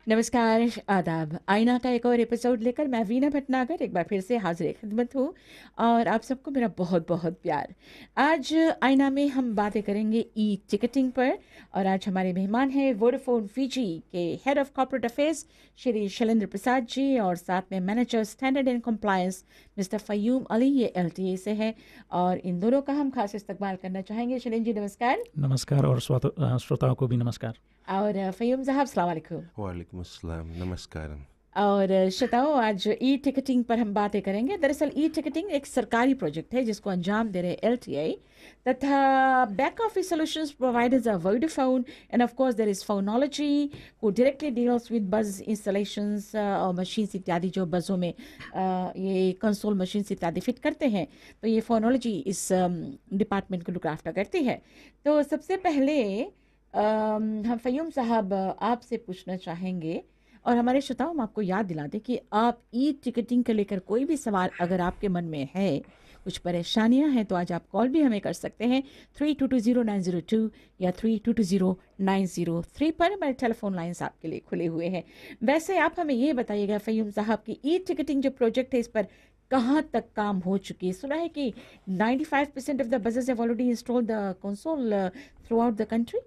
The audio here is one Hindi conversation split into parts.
नमस्कार, आदाब। आईना का एक और एपिसोड लेकर मैं वीना भटनागर एक बार फिर से हाजिर खिदमत हूँ और आप सबको मेरा बहुत बहुत प्यार। आज आईना में हम बातें करेंगे ई टिकटिंग पर और आज हमारे मेहमान हैं वोडाफोन फीजी के head of corporate affairs Shri Shailendra Prasad ji और साथ में manager standard and compliance mister Fayyum Ali, ये LTA से है और इन दोनों का हम खास इस्तकबाल करना चाहेंगे। शैलेंद्र जी नमस्कार। नमस्कार और श्रोताओं को भी नमस्कार। और फयूम साहब अस्सलाम वालेकुम। वालेकुम अस्सलाम, नमस्कार। और श्रोताओं, आज ई टिकटिंग पर हम बातें करेंगे। दरअसल ई टिकटिंग एक सरकारी प्रोजेक्ट है जिसको अंजाम दे रहे LTA तथा back office solutions providers are Vodafone and of course there is फोनोलॉजी हु डायरेक्टली डील्स विद बज इंस्टॉलेशंस और मशीन्स इत्यादि जो बजों में ये कंसोल मशीन्स इत्यादि फिट करते हैं, तो ये फोनोलॉजी इस डिपार्टमेंट को लुक आफ्टर करती है। तो सबसे पहले हम फयूम साहब आपसे पूछना चाहेंगे और हमारे श्रोताओं हम आपको याद दिला दें कि आप ई टिकटिंग को लेकर कोई भी सवाल अगर आपके मन में है, कुछ परेशानियां हैं, तो आज आप कॉल भी हमें कर सकते हैं 3220-902 या 3220-903 पर। हमारे टेलीफोन लाइंस आपके लिए खुले हुए हैं। वैसे आप हमें ये बताइएगा फयूम साहब की ई टिकटिंग जो प्रोजेक्ट है इस पर कहाँ तक काम हो चुकी है? सुना है कि 95% of the buses have already installed the console throughout the country.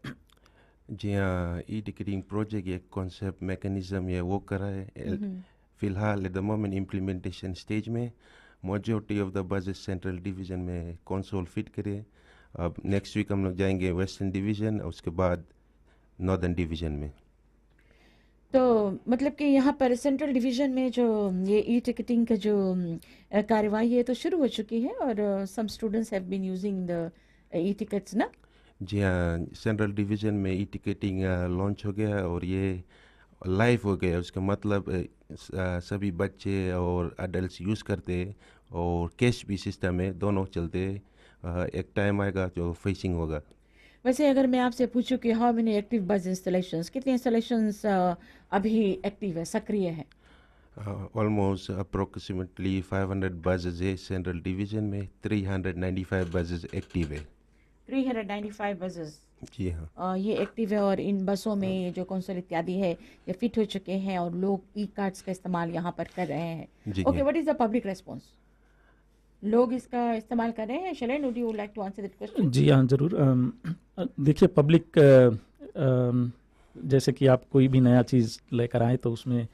जी हाँ, ई टिकटिंग प्रोजेक्ट ये कॉन्सेप्ट मैकेनिज्म ये वो करा है। फ़िलहाल at the moment implementation stage में majority of the buses central division में कंसोल फिट करे। अब नेक्स्ट वीक हम लोग जाएंगे वेस्टर्न डिवीज़न और उसके बाद नॉर्दर्न डिवीज़न में। तो मतलब कि यहाँ पर सेंट्रल डिवीज़न में जो ये ई टिकटिंग का जो कार्रवाई है तो शुरू हो चुकी है और some students have been using the E tickets ना। जी हाँ, सेंट्रल डिवीज़न में ई टिकटिंग लॉन्च हो गया और ये लाइव हो गया। उसका मतलब सभी बच्चे और अडल्ट यूज़ करते और कैश भी सिस्टम है, दोनों चलते। एक टाइम आएगा जो फेसिंग होगा। वैसे अगर मैं आपसे पूछूं कि हाउ मेनी एक्टिव बस इंस्टॉलेशंस, कितने इंस्टॉलेशंस अभी एक्टिव है, सक्रिय है? ऑलमोस्ट अप्रोक्सीमेटली 500 बसेज है सेंट्रल डिवीज़न में, 395 बसेज एक्टिव है। 395 बसेस जी हाँ, ये एक्टिव है और इन बसों में जो कंसोल इत्यादि है ये फिट हो चुके हैं और लोग ई कार्ड्स का इस्तेमाल यहाँ पर कर रहे हैं। Okay, what is the public response? लोग इसका इस्तेमाल कर रहे हैं? Shailendra, would you like to answer that question? जी हाँ, ज़रूर। देखिए, पब्लिक जैसे कि आप कोई भी नया चीज़ लेकर आए तो उसमें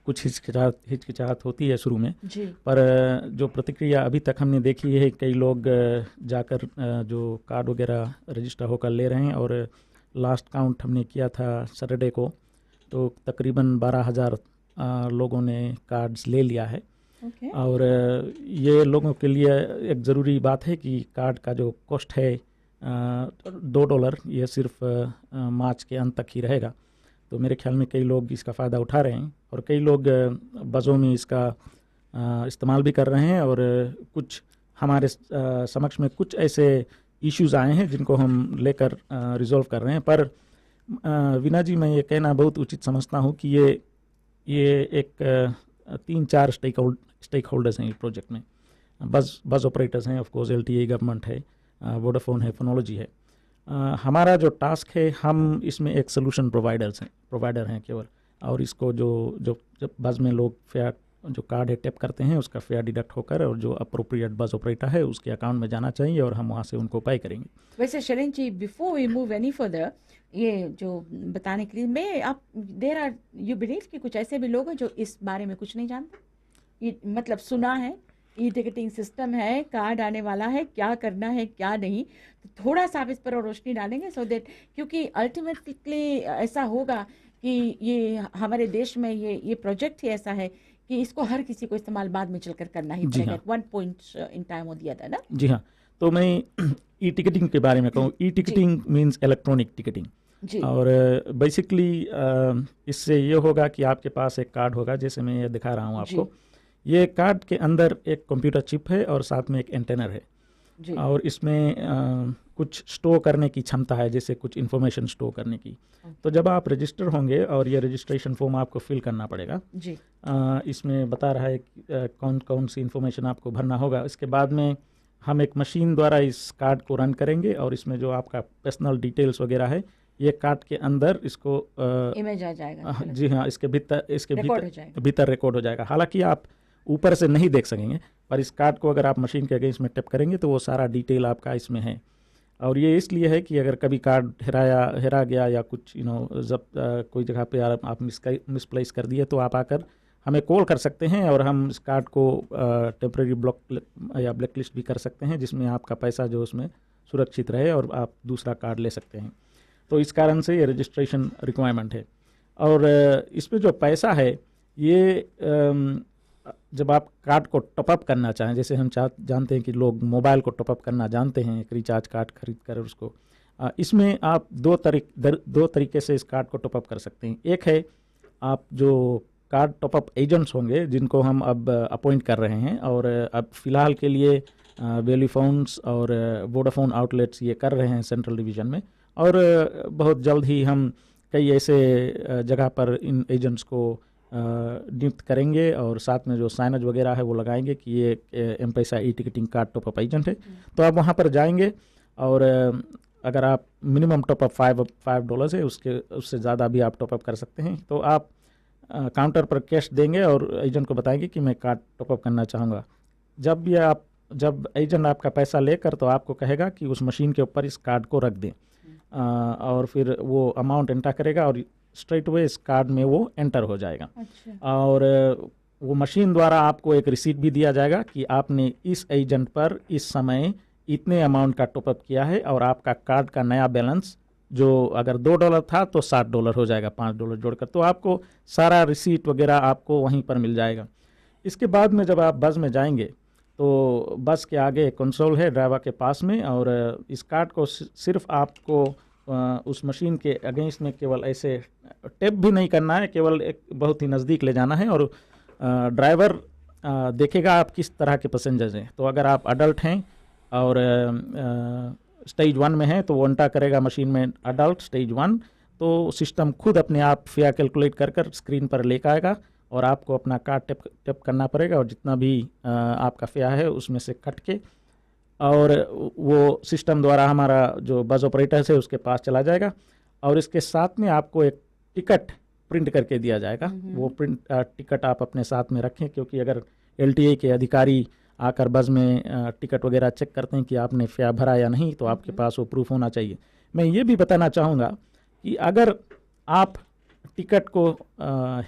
कुछ हिचकिचाहट होती है शुरू में जी। पर जो प्रतिक्रिया अभी तक हमने देखी है, कई लोग जाकर जो कार्ड वगैरह रजिस्टर होकर ले रहे हैं और लास्ट काउंट हमने किया था सैटरडे को तो तकरीबन 12,000 लोगों ने कार्ड्स ले लिया है। Okay. और ये लोगों के लिए एक ज़रूरी बात है कि कार्ड का जो कॉस्ट है $2, ये सिर्फ मार्च के अंत तक ही रहेगा। तो मेरे ख्याल में कई लोग इसका फ़ायदा उठा रहे हैं और कई लोग बसों में इसका इस्तेमाल भी कर रहे हैं और कुछ हमारे समक्ष में कुछ ऐसे इश्यूज़ आए हैं जिनको हम लेकर रिजॉल्व कर रहे हैं। पर वीना जी, मैं ये कहना बहुत उचित समझता हूँ कि ये एक 3-4 स्टेक होल्डर्स हैं इस प्रोजेक्ट में। बस ऑपरेटर्स हैं, ऑफ कोर्स LTA गवर्नमेंट है, वोडाफोन है, फोनोलॉजी है। हमारा जो टास्क है, हम इसमें एक सोल्यूशन प्रोवाइडर हैं केवल, और इसको जो बस में लोग फेयर जो कार्ड है टैप करते हैं उसका फेयर डिडक्ट होकर और जो अप्रोप्रिएट बस ऑपरेटर है उसके अकाउंट में जाना चाहिए और हम वहाँ से उनको पे करेंगे। वैसे Shailendra ji, before we move any further, ये जो बताने के लिए मैं आप यू बिलीव कि कुछ ऐसे भी लोग हैं जो इस बारे में कुछ नहीं जानते? ये मतलब सुना है ई टिकटिंग सिस्टम है, कार्ड आने वाला है, क्या करना है क्या नहीं, तो थोड़ा सा आप इस पर रोशनी डालेंगे सो दैट, क्योंकि अल्टीमेटली ऐसा होगा कि ये हमारे देश में ये प्रोजेक्ट ही ऐसा है कि इसको हर किसी को इस्तेमाल बाद में चलकर करना ही पड़ेगा, वन पॉइंट इन टाइम हो दिया था ना। जी हाँ, तो मैं ई टिकटिंग के बारे में कहूँ। E ticketing means electronic ticketing. और बेसिकली इससे ये होगा कि आपके पास एक कार्ड होगा, जैसे मैं ये दिखा रहा हूँ आपको। ये कार्ड के अंदर एक कंप्यूटर चिप है और साथ में एक एंटेनर है। जी। और इसमें कुछ स्टोर करने की क्षमता है, जैसे कुछ इन्फॉर्मेशन स्टोर करने की। तो जब आप रजिस्टर होंगे और ये रजिस्ट्रेशन फॉर्म आपको फिल करना पड़ेगा, जी। इसमें बता रहा है कि कौन कौन सी इन्फॉर्मेशन आपको भरना होगा। इसके बाद में हम एक मशीन द्वारा इस कार्ड को रन करेंगे और इसमें जो आपका पर्सनल डिटेल्स वगैरह है ये कार्ड के अंदर इसको इमेज आ जाएगा, जी हाँ, इसके रिकॉर्ड हो जाएगा। भीतर रिकॉर्ड हो जाएगा। हालांकि आप ऊपर से नहीं देख सकेंगे, पर इस कार्ड को अगर आप मशीन के अगेंस्ट में टैप करेंगे तो वो सारा डिटेल आपका इसमें है। और ये इसलिए है कि अगर कभी कार्ड हेरा गया या कुछ जब कोई जगह पे आप मिसप्लेस कर दिए तो आप आकर हमें कॉल कर सकते हैं और हम इस कार्ड को टेम्परेरी ब्लॉक या ब्लैक लिस्ट भी कर सकते हैं, जिसमें आपका पैसा जो उसमें सुरक्षित रहे और आप दूसरा कार्ड ले सकते हैं। तो इस कारण से ये रजिस्ट्रेशन रिक्वायरमेंट है। और इसमें जो पैसा है ये जब आप कार्ड को टॉपअप करना चाहें, जैसे हम जानते हैं कि लोग मोबाइल को टॉपअप करना जानते हैं एक रिचार्ज कार्ड खरीद कर उसको, इसमें आप दो तरीके से इस कार्ड को टॉपअप कर सकते हैं। एक है आप जो कार्ड टॉपअप एजेंट्स होंगे जिनको हम अब अपॉइंट कर रहे हैं, और अब फ़िलहाल के लिए वेलीफोन्स और वोडाफोन आउटलेट्स ये कर रहे हैं सेंट्रल डिवीज़न में, और बहुत जल्द ही हम कई ऐसे जगह पर इन एजेंट्स को नियुक्त करेंगे और साथ में जो साइनेज वगैरह है वो लगाएंगे कि ये M Pesa e ticketing card top up agent है। तो आप वहाँ पर जाएंगे और अगर आप मिनिमम टॉपअप $5 है, उससे ज़्यादा भी आप टॉपअप कर सकते हैं। तो आप काउंटर पर कैश देंगे और एजेंट को बताएंगे कि मैं कार्ड टॉपअप करना चाहूँगा। जब एजेंट आपका पैसा लेकर तो आपको कहेगा कि उस मशीन के ऊपर इस कार्ड को रख दें, और फिर वो अमाउंट एंटर करेगा और स्ट्रेट अवे इस कार्ड में वो एंटर हो जाएगा। अच्छा। और वो मशीन द्वारा आपको एक रिसीट भी दिया जाएगा कि आपने इस एजेंट पर इस समय इतने अमाउंट का टॉपअप किया है, और आपका कार्ड का नया बैलेंस जो अगर $2 था तो $60 हो जाएगा, $5 जोड़कर। तो आपको सारा रिसीट वगैरह आपको वहीं पर मिल जाएगा। इसके बाद में जब आप बस में जाएंगे तो बस के आगे कंसोल है ड्राइवर के पास में, और इस कार्ड को सिर्फ आपको उस मशीन के अगेंस्ट में केवल ऐसे टैप भी नहीं करना है, केवल एक बहुत ही नज़दीक ले जाना है, और ड्राइवर देखेगा आप किस तरह के पैसेंजर्स हैं। तो अगर आप अडल्ट हैं और स्टेज 1 में हैं तो वो एंटर करेगा मशीन में अडल्ट स्टेज 1, तो सिस्टम खुद अपने आप फेयर कैलकुलेट कर स्क्रीन पर लेकर आएगा और आपको अपना कार्ड टैप करना पड़ेगा, और जितना भी आपका फेयर है उसमें से कट के, और वो सिस्टम द्वारा हमारा जो बस ऑपरेटर है उसके पास चला जाएगा, और इसके साथ में आपको एक टिकट प्रिंट करके दिया जाएगा। वो टिकट आप अपने साथ में रखें, क्योंकि अगर LTA के अधिकारी आकर बस में टिकट वगैरह चेक करते हैं कि आपने फेयर भरा या नहीं, तो आपके पास वो प्रूफ होना चाहिए। मैं ये भी बताना चाहूँगा कि अगर आप टिकट को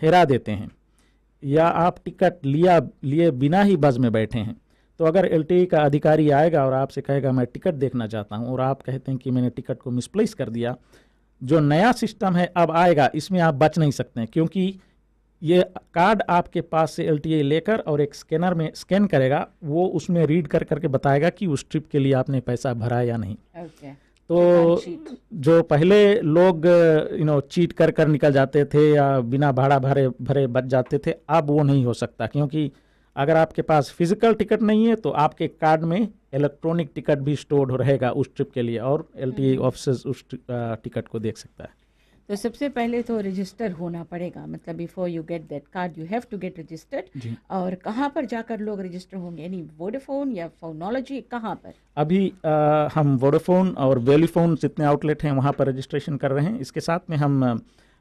हेरा देते हैं या आप टिकट लिए बिना ही बस में बैठे हैं, तो अगर LTA का अधिकारी आएगा और आपसे कहेगा मैं टिकट देखना चाहता हूं, और आप कहते हैं कि मैंने टिकट को मिसप्लेस कर दिया, जो नया सिस्टम है अब आएगा इसमें आप बच नहीं सकते हैं, क्योंकि ये कार्ड आपके पास से LTA लेकर और एक स्कैनर में स्कैन करेगा, वो उसमें रीड करके बताएगा कि उस ट्रिप के लिए आपने पैसा भरा या नहीं। ओके। तो जो पहले लोग चीट कर निकल जाते थे या बिना भाड़ा भरे बच जाते थे, अब वो नहीं हो सकता, क्योंकि अगर आपके पास फिजिकल टिकट नहीं है तो आपके कार्ड में इलेक्ट्रॉनिक टिकट भी स्टोर्ड रहेगा उस ट्रिप के लिए, और LTA ऑफिसर्स उस टिकट को देख सकता है। तो सबसे पहले तो रजिस्टर होना पड़ेगा, मतलब before you get that card you have to get registered. और कहाँ पर जाकर लोग रजिस्टर होंगे, यानी वोडाफोन या फोनोलॉजी, कहाँ पर? अभी हम वोडाफोन और वेलीफोन जितने आउटलेट हैं वहाँ पर रजिस्ट्रेशन कर रहे हैं। इसके साथ में हम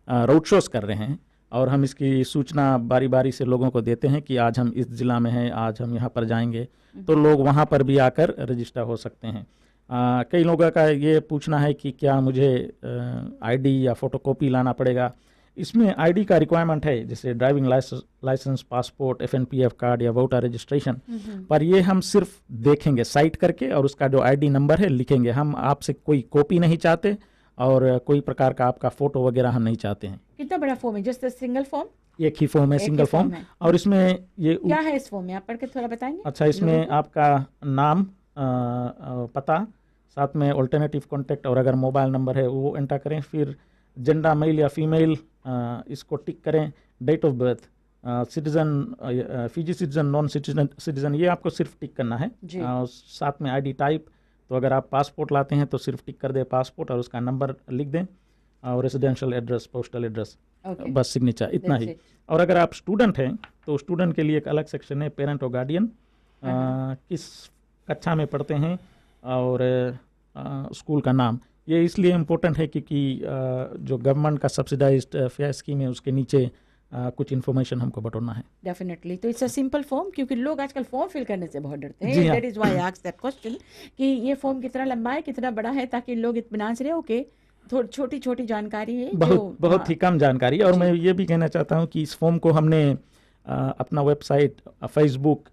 रोड शोज़ कर रहे हैं, और हम इसकी सूचना बारी बारी से लोगों को देते हैं कि आज हम इस ज़िला में हैं, आज हम यहाँ पर जाएंगे, तो लोग वहाँ पर भी आकर रजिस्टर हो सकते हैं। कई लोगों का ये पूछना है कि क्या मुझे ID या फोटोकॉपी लाना पड़ेगा। इसमें ID का रिक्वायरमेंट है, जैसे driving licence, passport, FNPF card या वोटर रजिस्ट्रेशन, पर ये हम सिर्फ देखेंगे साइट करके, और उसका जो ID नंबर है लिखेंगे। हम आपसे कोई कॉपी नहीं चाहते और कोई प्रकार का आपका फ़ोटो वगैरह हम नहीं चाहते हैं। कितना बड़ा फॉर्म है? Just single form? एक ही फॉर्म है, सिंगल फॉर्म। और इसमें ये क्या है इस फॉर्म में, आप पढ़ के थोड़ा बताएंगे? अच्छा, इसमें आपका नाम, पता, साथ में अल्टरनेटिव कॉन्टैक्ट, और अगर मोबाइल नंबर है वो एंटर करें, फिर जेंडर मेल या फीमेल इसको टिक करें, date of birth citizen, Fiji citizen, non citizen, ये आपको सिर्फ टिक करना है। जी। साथ में आईडी टाइप, तो अगर आप पासपोर्ट लाते हैं तो सिर्फ टिक कर दें पासपोर्ट और उसका नंबर लिख दें, और residential address, postal address, Okay. बस सिग्नेचर, इतना That's ही। it. और अगर आप स्टूडेंट हैं तो स्टूडेंट के लिए एक अलग सेक्शन है, पेरेंट और गार्डियन, किस कक्षा में पढ़ते हैं और स्कूल का नाम। ये इसलिए इम्पोर्टेंट है क्योंकि जो गवर्नमेंट का सब्सिडाइज्ड फेयर स्कीम है उसके नीचे कुछ इन्फॉर्मेशन हमको बटोरना है। डेफिनेटली। तो इट्स अ सिंपल फॉर्म, क्योंकि लोग आजकल फॉर्म फिल करने से बहुत डरते जी हैं। हाँ। That is why I asked that question कि ये फॉर्म कितना लंबा है, कितना बड़ा है, ताकि लोग इत्मीनान से रहे। ओके, थोड़ी छोटी छोटी जानकारी है बहुत ही कम जानकारी है। और जी। मैं ये भी कहना चाहता हूँ कि इस फॉर्म को हमने अपना वेबसाइट, फेसबुक,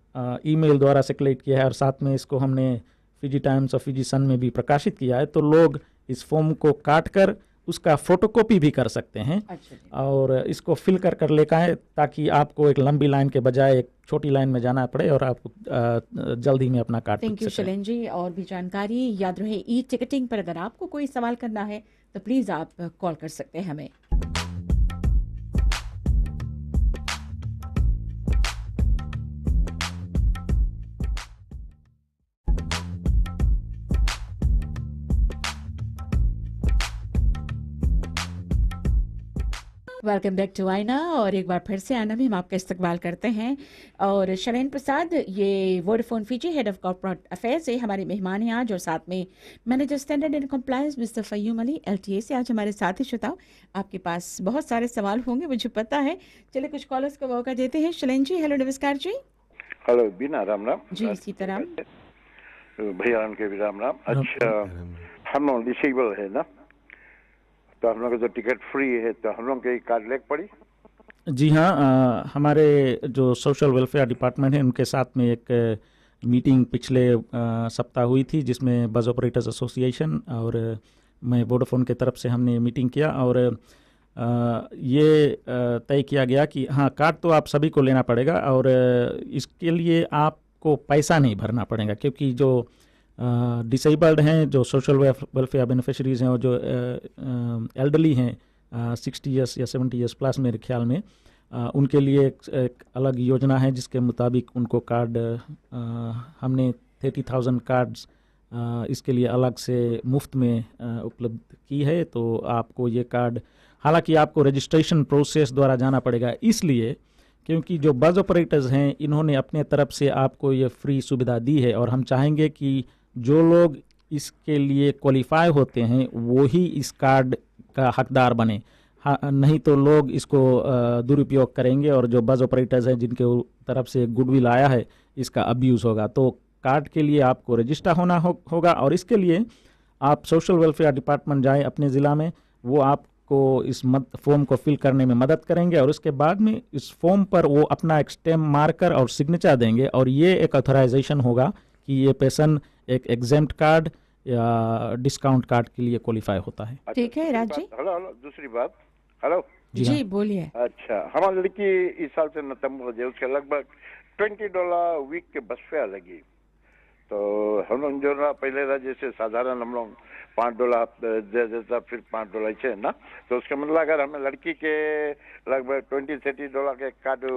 ईमेल द्वारा सर्कुलेट किया है, और साथ में इसको हमने फिजी टाइम्स और फिजी सन में भी प्रकाशित किया है। तो लोग इस फॉर्म को काट कर उसका फोटोकॉपी भी कर सकते हैं, अच्छा जी। और इसको फिल कर लेकर आए, ताकि आपको एक लंबी लाइन के बजाय एक छोटी लाइन में जाना पड़े और आप जल्दी में अपना कार्ड थैंक यू टिक सकें। शैलेन जी। और भी जानकारी याद रहे, ई टिकटिंग पर अगर आपको कोई सवाल करना है तो प्लीज़ आप कॉल कर सकते हैं हमें। वेलकम बैक टू आईना। और एक बार फिर से आईना में हम आपका इस्तकबाल करते हैं। और शैलेन प्रसाद, ये Vodafone Fiji head of corporate affairs से हमारे मेहमान हैं आज, और साथ में manager standard and compliance mister Fayyum Ali LTA से आज हमारे साथ ही। श्रोताओ, आपके पास बहुत सारे सवाल होंगे, मुझे पता है। चलिए कुछ कॉलर्स को मौका देते हैं। शैलेन जी, हेलो, नमस्कार जी। हेलो बीना, राम राम जी, सीताराम। भैया के भी राम राम। अच्छा, हम लोग डिसेबल है ना, तो हम लोग का जो टिकट फ्री है, तो हम लोग के कार्ड लेक पड़ी। जी हाँ, हमारे जो सोशल वेलफेयर डिपार्टमेंट है उनके साथ में एक मीटिंग पिछले सप्ताह हुई थी, जिसमें बस ऑपरेटर्स एसोसिएशन और मैं वोडाफोन के तरफ से हमने मीटिंग किया, और ये तय किया गया कि हाँ, कार्ड तो आप सभी को लेना पड़ेगा, और इसके लिए आपको पैसा नहीं भरना पड़ेगा, क्योंकि जो डिसेबल्ड हैं, जो सोशल वेलफेयर बेनिफिशरीज हैं, और जो एल्डरली हैं 60 ईयर्स या 70 ईयर्स प्लस मेरे ख्याल में, उनके लिए एक अलग योजना है, जिसके मुताबिक उनको कार्ड हमने 30,000 कार्ड्स इसके लिए अलग से मुफ्त में उपलब्ध की है। तो आपको ये कार्ड, हालांकि आपको रजिस्ट्रेशन प्रोसेस द्वारा जाना पड़ेगा, इसलिए क्योंकि जो बस ऑपरेटर्स हैं इन्होंने अपने तरफ से आपको ये फ्री सुविधा दी है, और हम चाहेंगे कि जो लोग इसके लिए क्वालिफाई होते हैं वो ही इस कार्ड का हकदार बने। हाँ, नहीं तो लोग इसको दुरुपयोग करेंगे, और जो बस ऑपरेटर्स हैं जिनके तरफ से गुडविल आया है, इसका अब्यूज़ होगा। तो कार्ड के लिए आपको रजिस्टर होना होगा, और इसके लिए आप सोशल वेलफेयर डिपार्टमेंट जाएं अपने ज़िला में, वो आपको इस फॉर्म को फिल करने में मदद करेंगे, और उसके बाद में इस फॉर्म पर वो अपना एक स्टैम्प मार्कर और सिग्नेचर देंगे, और ये एक ऑथराइजेशन होगा कि ये पर्सन एक एग्जेम्प्ट कार्ड या डिस्काउंट कार्ड के लिए क्वालिफाई होता है। ठीक है राज जी। हेलो हेलो, दूसरी बात, हेलो जी जी हाँ। बोलिए। अच्छा, हमारी लड़की इस साल से नतम हो जाए, उसके लगभग $20 वीक के बस फेयर लगी। तो हम लोग जो ना पहले था, जैसे साधारण हम लोग $5 दे देता, फिर $5 छे ना, तो उसका मतलब अगर हमें लड़की के लगभग $20-30 के कार्ड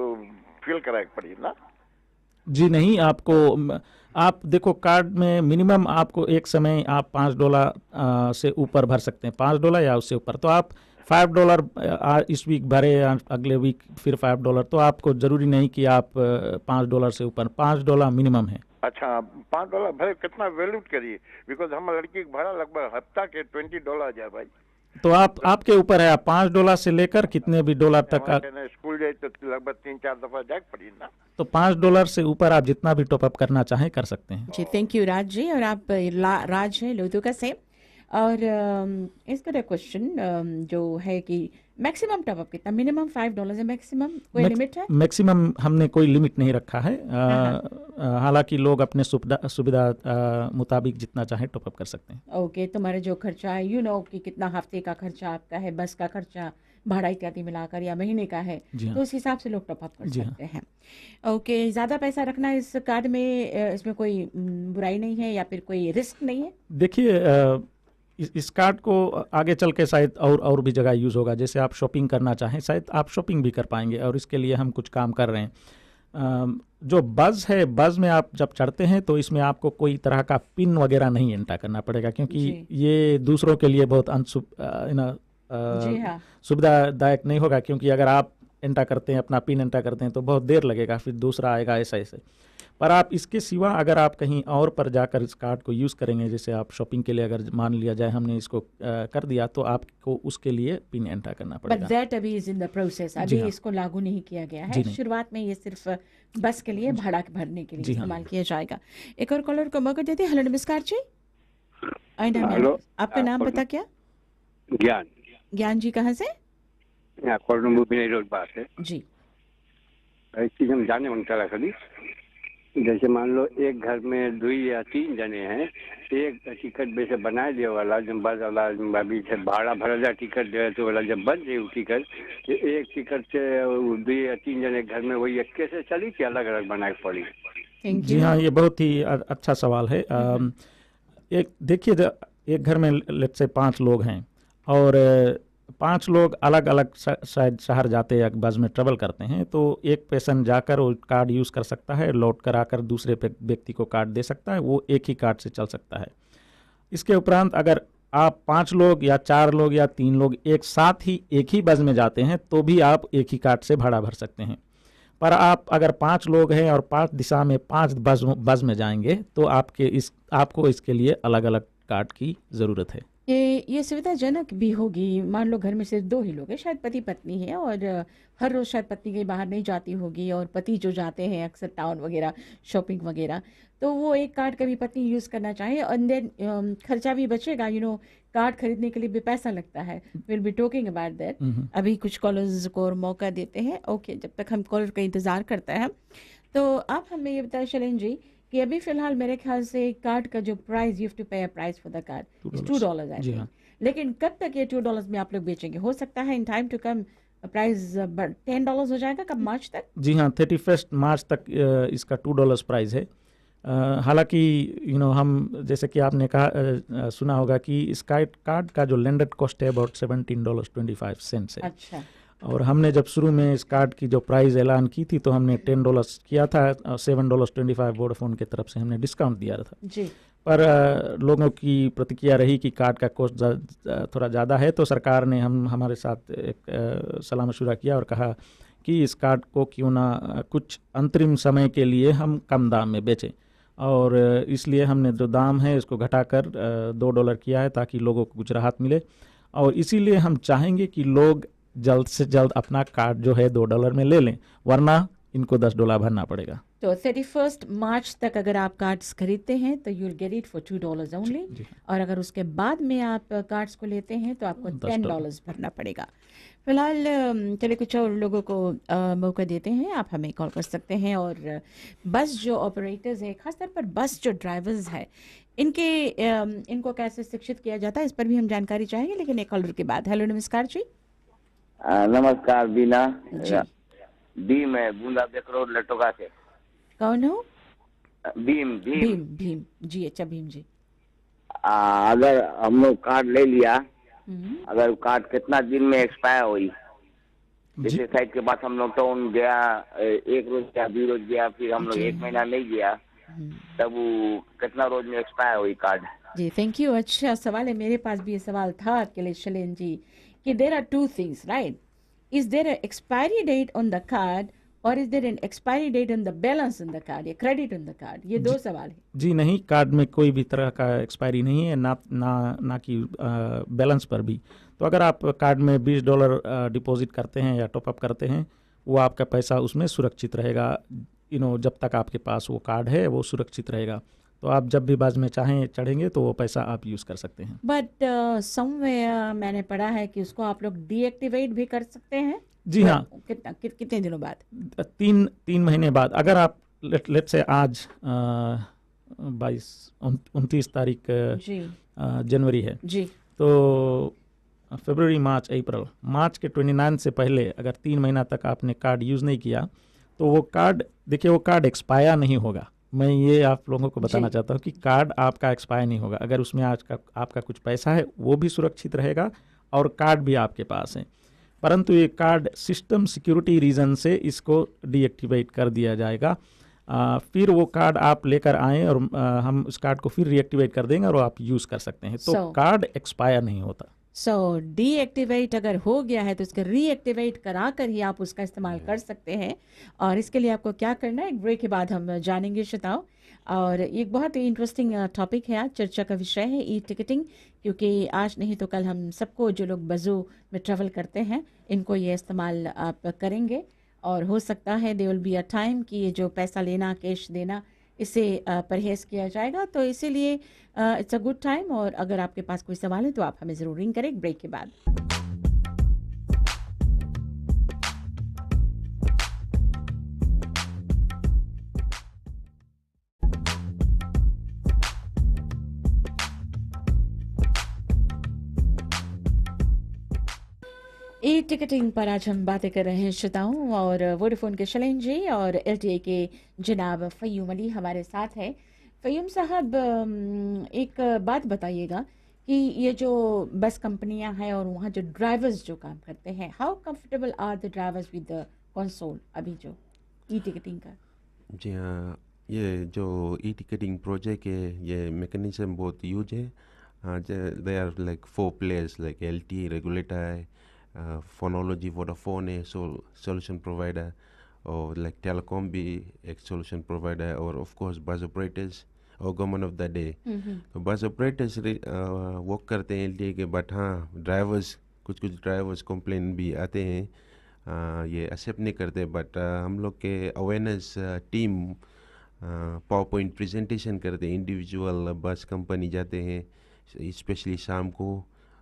फिल कराए पड़ी ना। जी नहीं, आप देखो, कार्ड में मिनिमम आपको एक समय आप $5 से ऊपर भर सकते हैं, $5 या उससे ऊपर। तो आप $5 इस वीक भरे, अगले वीक फिर $5, तो आपको ज़रूरी नहीं कि आप $5 से ऊपर, $5 मिनिमम है। अच्छा, $5 भरे कितना वैल्यूट करिए, बिकॉज हम लड़की का भाड़ा लगभग हफ्ता के $20 जाए भाई। तो आपके ऊपर है, आप $5 से लेकर कितने भी डॉलर तक स्कूल जाए तो लगभग 3-4 दफा जाग पड़ी ना। तो $5 से ऊपर आप जितना भी टॉपअप करना चाहें कर सकते हैं। जी, थैंक यू राज जी। और आप राज है लोधुका से। और इसका क्वेश्चन जो है कि मैक्सिमम टॉपअप कितना, मिनिमम $5 है, मैक्सिमम कोई लिमिट है? मैक्सिमम हमने कोई लिमिट नहीं रखा है, हालांकि लोग अपने सुविधा मुताबिक जितना चाहे टॉपअप कर सकते हैं। ओके, तुम्हारे जो खर्चा है, कि कितना हफ्ते का खर्चा आपका है, बस का खर्चा, भाड़ा इत्यादि मिलाकर, या महीने का है, तो उस हिसाब से लोग टॉपअप कर सकते हैं। ओके, ज़्यादा पैसा रखना इस कार्ड में, इसमें कोई बुराई नहीं है या फिर कोई रिस्क नहीं है? देखिए, इस कार्ड को आगे चल के शायद और भी जगह यूज़ होगा। जैसे आप शॉपिंग करना चाहें, शायद आप शॉपिंग भी कर पाएंगे, और इसके लिए हम कुछ काम कर रहे हैं। जो बस है, बस में आप जब चढ़ते हैं तो इसमें आपको कोई तरह का पिन वगैरह नहीं एंटर करना पड़ेगा, क्योंकि जी। ये दूसरों के लिए बहुत जी हाँ। सुविधादायक नहीं होगा, क्योंकि अगर आप एंटर करते हैं, अपना पिन एंटर करते हैं, तो बहुत देर लगेगा, फिर दूसरा आएगा, ऐसा ऐसे। पर आप इसके सिवा अगर आप कहीं और पर जाकर इस कार्ड को यूज़ करेंगे, जैसे आप शॉपिंग के लिए अगर मान लिया जाए हमने इसको कर दिया, तो आपको उसके लिए पिन एंटर करना बट पड़ेगा। दैट अभी इज इन द प्रोसेस, जी अभी हाँ। इसको लागू नहीं किया गया जी है। नहीं। शुरुआत में ये सिर्फ बस के लिए भाड़ा भरने के लिए जी हाँ। इस्तेमाल किया जाएगा। एक और कॉलर को मौका देते हैं। हेलो, नमस्कार जी। हेलो, आपका नाम पता क्या? ज्ञान ज्ञान जी, कहाँ से? यहाँ कोलम्बो बिना रोड पास है। जी। एक चीज हम जाने मांगता रहा कभी, जैसे मान लो एक घर में 2 या 3 जने हैं, एक टिकट वैसे बनाए दिए वाला जब बस वाला अभी से भाड़ा भरा जा टिकट दे तो वाला जब बन गई टिकट, तो एक टिकट से 2 या 3 जने घर में वही एक कैसे चली कि अलग अलग बनाए पड़ी? Thank ji you. हाँ, ये बहुत ही अच्छा सवाल है। एक देखिए, एक घर में लेट्स से 5 लोग हैं, और 5 लोग अलग अलग शायद शहर जाते या बस में ट्रेवल करते हैं, तो एक पेशेंट जाकर वो कार्ड यूज़ कर सकता है, लौट कर आकर दूसरे व्यक्ति को कार्ड दे सकता है, वो एक ही कार्ड से चल सकता है। इसके उपरांत अगर आप 5 लोग या 4 लोग या 3 लोग एक साथ ही एक ही बस में जाते हैं, तो भी आप एक ही कार्ड से भाड़ा भर सकते हैं। पर आप अगर 5 लोग हैं और 5 दिशा में 5 बस में जाएंगे, तो आपको इसके लिए अलग अलग कार्ड की ज़रूरत है। ये सुविधाजनक भी होगी। मान लो घर में सिर्फ 2 ही लोग हैं, शायद पति पत्नी है, और हर रोज़ शायद पत्नी कहीं बाहर नहीं जाती होगी, और पति जो जाते हैं अक्सर टाउन वगैरह शॉपिंग वगैरह, तो वो एक कार्ड कभी पत्नी यूज़ करना चाहे, और देन खर्चा भी बचेगा। कार्ड खरीदने के लिए भी पैसा लगता है। Will be talking about that. अभी कुछ कॉलर्स को और मौका देते हैं। ओके, जब तक हम कॉलर का इंतज़ार करते हैं, तो आप हमें ये बताएं शैलेन जी कि अभी फिलहाल मेरे ख्याल से कार्ड का जो price, you have to pay a price for the card is $2 I ji think. हाँ। लेकिन कब तक ये $2 में आप लोग बेचेंगे? हो सकता है in time to come price $10 हो जाएगा, कब मार्च तक? जी हाँ, 31 मार्च तक इसका $2 प्राइस है। हालांकि हम जैसे कि आपने कहा, सुना होगा कि इस कार्ड का जो लैंडेड कॉस्ट है अबाउट $17.25 है। अच्छा। और हमने जब शुरू में इस कार्ड की जो प्राइस ऐलान की थी, तो हमने $10 किया था, $7.25 वोडाफोन की तरफ से हमने डिस्काउंट दिया था। जी। पर लोगों की प्रतिक्रिया रही कि कार्ड का कॉस्ट थोड़ा ज़्यादा है, तो सरकार ने हमारे साथ एक सलाह मशवरा किया और कहा कि इस कार्ड को क्यों ना कुछ अंतरिम समय के लिए हम कम दाम में बेचें, और इसलिए हमने जो दाम है इसको घटाकर $2 किया है, ताकि लोगों को कुछ राहत मिले। और इसीलिए हम चाहेंगे कि लोग जल्द से जल्द अपना कार्ड जो है $2 में ले लें, वरना इनको $10 भरना पड़ेगा। तो 31 मार्च तक अगर आप कार्ड्स खरीदते हैं तो you will get it for $2 only, और अगर उसके बाद में आप कार्ड्स को लेते हैं तो आपको $10 भरना पड़ेगा। फिलहाल चलिए कुछ और लोगों को मौका देते हैं। आप हमें कॉल कर सकते हैं, और बस जो ऑपरेटर्स हैं, खासतौर पर बस जो ड्राइवर्स हैं, इनको कैसे शिक्षित किया जाता है, इस पर भी हम जानकारी चाहेंगे, लेकिन एक कॉलर के बाद। हेलो, नमस्कार जी। नमस्कार बीना जी। भीम है बूंदा बेकरोड लटोका से। कौन हो? भीम भीम भीम। भीम जी। अच्छा, भीम जी। अगर हम लोग कार्ड ले लिया, अगर कार्ड कितना दिन में एक्सपायर हुई, जैसे साइड के बाद हम लोग टाउन गया, 1 रोज गया, 2 रोज गया, फिर हम लोग 1 महीना नहीं गया, तब वो कितना रोज में एक्सपायर हुई कार्ड? Ji, thank you. अच्छा सवाल है, मेरे पास भी ये सवाल था आपके लिए शैलेन जी, कि there are 2 things, right? Is there a expiry date on the card, और is there an expiry date on the balance on the card, या क्रेडिट ऑन द कार्ड? ये 2 सवाल है। जी नहीं, कार्ड में कोई भी तरह का एक्सपायरी नहीं है, ना कि बैलेंस पर भी। तो अगर आप कार्ड में $20 डिपॉजिट करते हैं या टॉपअप करते हैं, वो आपका पैसा उसमें सुरक्षित रहेगा। जब तक आपके पास वो कार्ड है, वो सुरक्षित रहेगा। तो आप जब भी बस में चाहें चढ़ेंगे, तो वो पैसा आप यूज़ कर सकते हैं। बट समवेयर मैंने पढ़ा है कि उसको आप लोग डीएक्टिवेट भी कर सकते हैं। जी हाँ। कितने दिनों बाद? 3 महीने बाद। अगर आप लेट से आज 29 तारीख जी। जनवरी है, जी। तो फरवरी, मार्च, अप्रैल, मार्च के 29 से पहले अगर 3 महीना तक आपने कार्ड यूज़ नहीं किया, तो वो कार्ड, देखिए, वो कार्ड एक्सपायर नहीं होगा, मैं ये आप लोगों को बताना जी। चाहता हूँ कि कार्ड आपका एक्सपायर नहीं होगा। अगर उसमें आज का आपका कुछ पैसा है वो भी सुरक्षित रहेगा और कार्ड भी आपके पास है, परंतु ये कार्ड सिस्टम सिक्योरिटी रीज़न से इसको डीएक्टिवेट कर दिया जाएगा। फिर वो कार्ड आप लेकर आएँ और हम उस कार्ड को फिर रीएक्टिवेट कर देंगे और आप यूज़ कर सकते हैं। तो So- कार्ड एक्सपायर नहीं होता। सो डीएक्टिवेट अगर हो गया है तो उसका रीएक्टिवेट करा कर ही आप उसका इस्तेमाल कर सकते हैं। और इसके लिए आपको क्या करना है, एक ब्रेक के बाद हम जानेंगे श्रोताओ। और एक बहुत ही इंटरेस्टिंग टॉपिक है, आज चर्चा का विषय है ई टिकटिंग, क्योंकि आज नहीं तो कल हम सबको, जो लोग बजू में ट्रैवल करते हैं, इनको ये इस्तेमाल आप करेंगे। और हो सकता है they will be a time कि ये जो पैसा लेना, कैश देना, इससे परहेज़ किया जाएगा। तो इसीलिए इट्स अ गुड टाइम। और अगर आपके पास कोई सवाल है तो आप हमें ज़रूर रिंग करें ब्रेक के बाद। ई टिकटिंग पर आज हम बातें कर रहे हैं श्रोताओं, और वोडाफोन के शैलेंद्र जी और एलटीए के जनाब फ़य्यूम अली हमारे साथ हैं। फ़य्यूम साहब, एक बात बताइएगा कि ये जो बस कंपनियां हैं और वहाँ जो ड्राइवर्स जो काम करते हैं, how comfortable are the drivers with the console अभी जो ई टिकटिंग का? जी हाँ, ये जो ई टिकटिंग प्रोजेक्ट है, ये मैकेनिज्म बहुत यूज है। They are like 4 players like LT, regulator है, फोनोलॉजी वोडाफोन है सॉल्यूशन प्रोवाइडर, और लाइक टेलीकॉम भी एक सॉल्यूशन प्रोवाइडर है, और ऑफ कोर्स बस ऑपरेटर्स और गवर्नमेंट ऑफ द डे। तो बस ऑपरेटर्स वर्क करते हैं एलटी के, बट हाँ ड्राइवर्स, कुछ ड्राइवर्स कंप्लेन भी आते हैं, ये एक्सेप्ट नहीं करते। बट हम लोग के awareness team power point presentation करते हैं, इंडिविजुअल बस कंपनी जाते हैं, स्पेशली शाम को,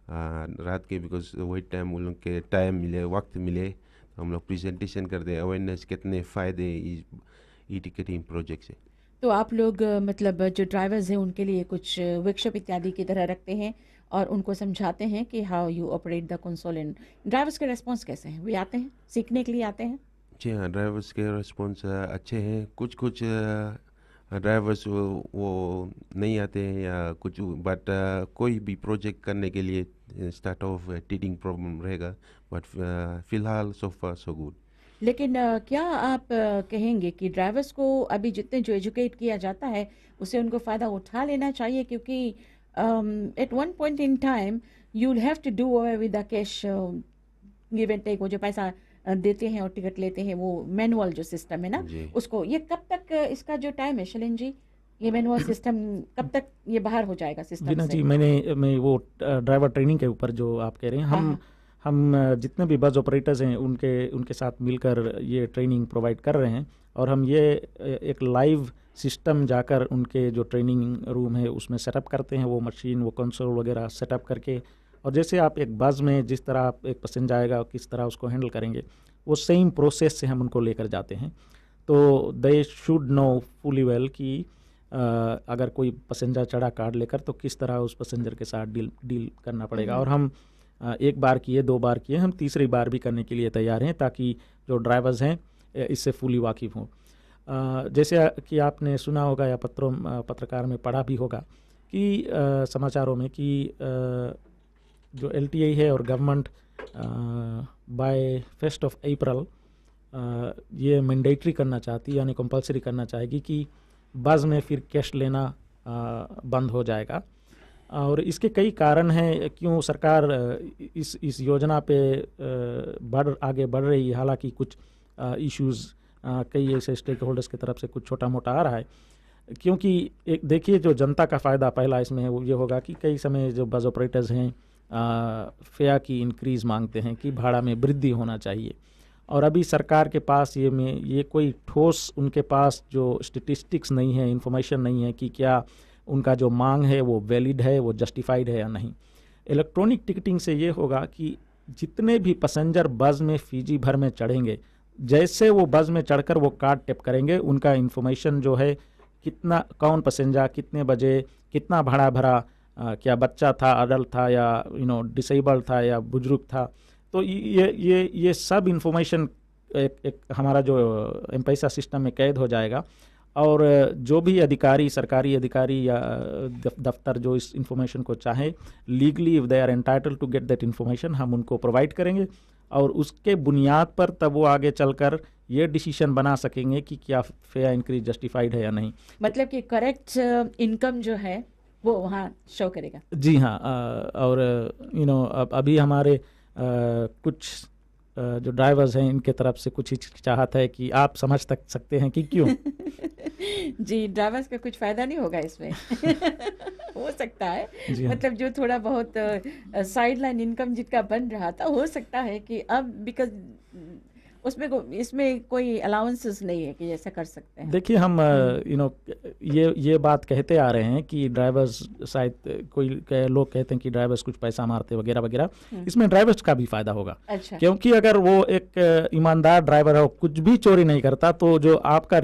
रात के, बिकॉज वही टाइम उन लोग के टाइम मिले, वक्त मिले, तो हम लोग प्रेजेंटेशन करते हैं अवेयरनेस कितने फ़ायदे ई टिकटिंग प्रोजेक्ट से। तो आप लोग मतलब जो ड्राइवर्स हैं उनके लिए कुछ वर्कशॉप इत्यादि की तरह रखते हैं और उनको समझाते हैं कि how you operate the console. And drivers के रेस्पॉन्स कैसे हैं? वे आते हैं, सीखने के लिए आते हैं? जी हाँ, ड्राइवर्स के रिस्पॉन्स अच्छे हैं। कुछ ड्राइवर्स वो नहीं आते हैं या कुछ, बट कोई भी प्रोजेक्ट करने के लिए स्टार्ट ऑफ टीडिंग प्रॉब्लम रहेगा, बट फिलहाल सो फार सो गुड। लेकिन क्या आप कहेंगे कि ड्राइवर्स को अभी जितने जो एजुकेट किया जाता है उसे उनको फ़ायदा उठा लेना चाहिए? क्योंकि at one point in time you will have to do away with the cash give and take. वो जो पैसा देते हैं और टिकट लेते हैं, वो मैनुअल जो सिस्टम है ना, जी। उसको ये कब तक इसका जो टाइम है शैलेंद्र जी, ये मैनुअल सिस्टम कब तक ये बाहर हो जाएगा जी सिस्टम ना से? जी, मैं वो ड्राइवर ट्रेनिंग के ऊपर जो आप कह रहे हैं, हाँ, हम जितने भी बस ऑपरेटर्स हैं उनके साथ मिलकर ये ट्रेनिंग प्रोवाइड कर रहे हैं। और हम ये एक लाइव सिस्टम जाकर उनके जो ट्रेनिंग रूम है उसमें सेटअप करते हैं, वो मशीन, वो कंसोल वगैरह सेटअप करके, और जैसे आप एक बस में जिस तरह आप एक पैसेंजर आएगा किस तरह उसको हैंडल करेंगे, वो सेम प्रोसेस से हम उनको लेकर जाते हैं। तो they should know fully well कि अगर कोई पैसेंजर चढ़ा कार्ड लेकर तो किस तरह उस पैसेंजर के साथ डील करना पड़ेगा। और हम एक बार किए, 2 बार किए, हम तीसरी बार भी करने के लिए तैयार हैं, ताकि जो ड्राइवर्स हैं इससे फुली वाकिफ़ हों। जैसे कि आपने सुना होगा या पत्रकार में पढ़ा भी होगा कि समाचारों में कि जो एलटीए है और गवर्नमेंट बाय 1 अप्रैल ये मैंडेटरी करना चाहती है, यानी कंपलसरी करना चाहेगी कि बस में फिर कैश लेना बंद हो जाएगा। और इसके कई कारण हैं क्यों सरकार इस योजना पे आगे बढ़ रही है। हालांकि कुछ इश्यूज़ कई ऐसे स्टेक होल्डर्स की तरफ से कुछ छोटा मोटा आ रहा है, क्योंकि एक देखिए जो जनता का फ़ायदा पहला इसमें वो ये होगा कि कई समय जो बस ऑपरेटर्स हैं फेयर की इंक्रीज़ मांगते हैं कि भाड़ा में वृद्धि होना चाहिए, और अभी सरकार के पास ये कोई ठोस उनके पास जो स्टेटिस्टिक्स नहीं है, इंफॉर्मेशन नहीं है कि क्या उनका जो मांग है वो वैलिड है, वो जस्टिफाइड है या नहीं। इलेक्ट्रॉनिक टिकटिंग से ये होगा कि जितने भी पैसेंजर बस में फीजी भर में चढ़ेंगे, जैसे वो बस में चढ़कर वो कार्ड टिप करेंगे, उनका इन्फॉर्मेशन जो है कितना, कौन पैसेंजर कितने बजे कितना भाड़ा भरा, क्या बच्चा था, अडल्ट था, या डिसेबल्ड था या बुजुर्ग था, तो ये सब इन्फॉर्मेशन एक हमारा जो एम-पैसा सिस्टम में कैद हो जाएगा। और जो भी अधिकारी, सरकारी अधिकारी या दफ्तर जो इस इंफॉर्मेशन को चाहे, legally if they are entitled to get that information, हम उनको प्रोवाइड करेंगे और उसके बुनियाद पर तब वो आगे चलकर ये डिसीजन बना सकेंगे कि क्या फेयर इंक्रीज जस्टिफाइड है या नहीं। मतलब कि करेक्ट इनकम जो है वो वहाँ शो करेगा। जी हाँ, और अभी हमारे कुछ जो ड्राइवर्स हैं इनके तरफ से कुछ हिचकिचाहट है कि आप समझ सकते हैं कि क्यों। जी, ड्राइवर्स का कुछ फायदा नहीं होगा इसमें। हो सकता है, जी हाँ। मतलब जो थोड़ा बहुत साइड लाइन इनकम जिनका बन रहा था, हो सकता है कि अब बिकॉज उसमें इसमें कोई अलाउंसेस नहीं है कि ऐसा कर सकते हैं। देखिए, हम ये बात कहते आ रहे हैं कि ड्राइवर्स, शायद कोई लोग कहते हैं कि ड्राइवर्स कुछ पैसा मारते वगैरह वगैरह, इसमें ड्राइवर्स का भी फायदा होगा। अच्छा। क्योंकि अगर वो एक ईमानदार ड्राइवर है, कुछ भी चोरी नहीं करता, तो जो आपका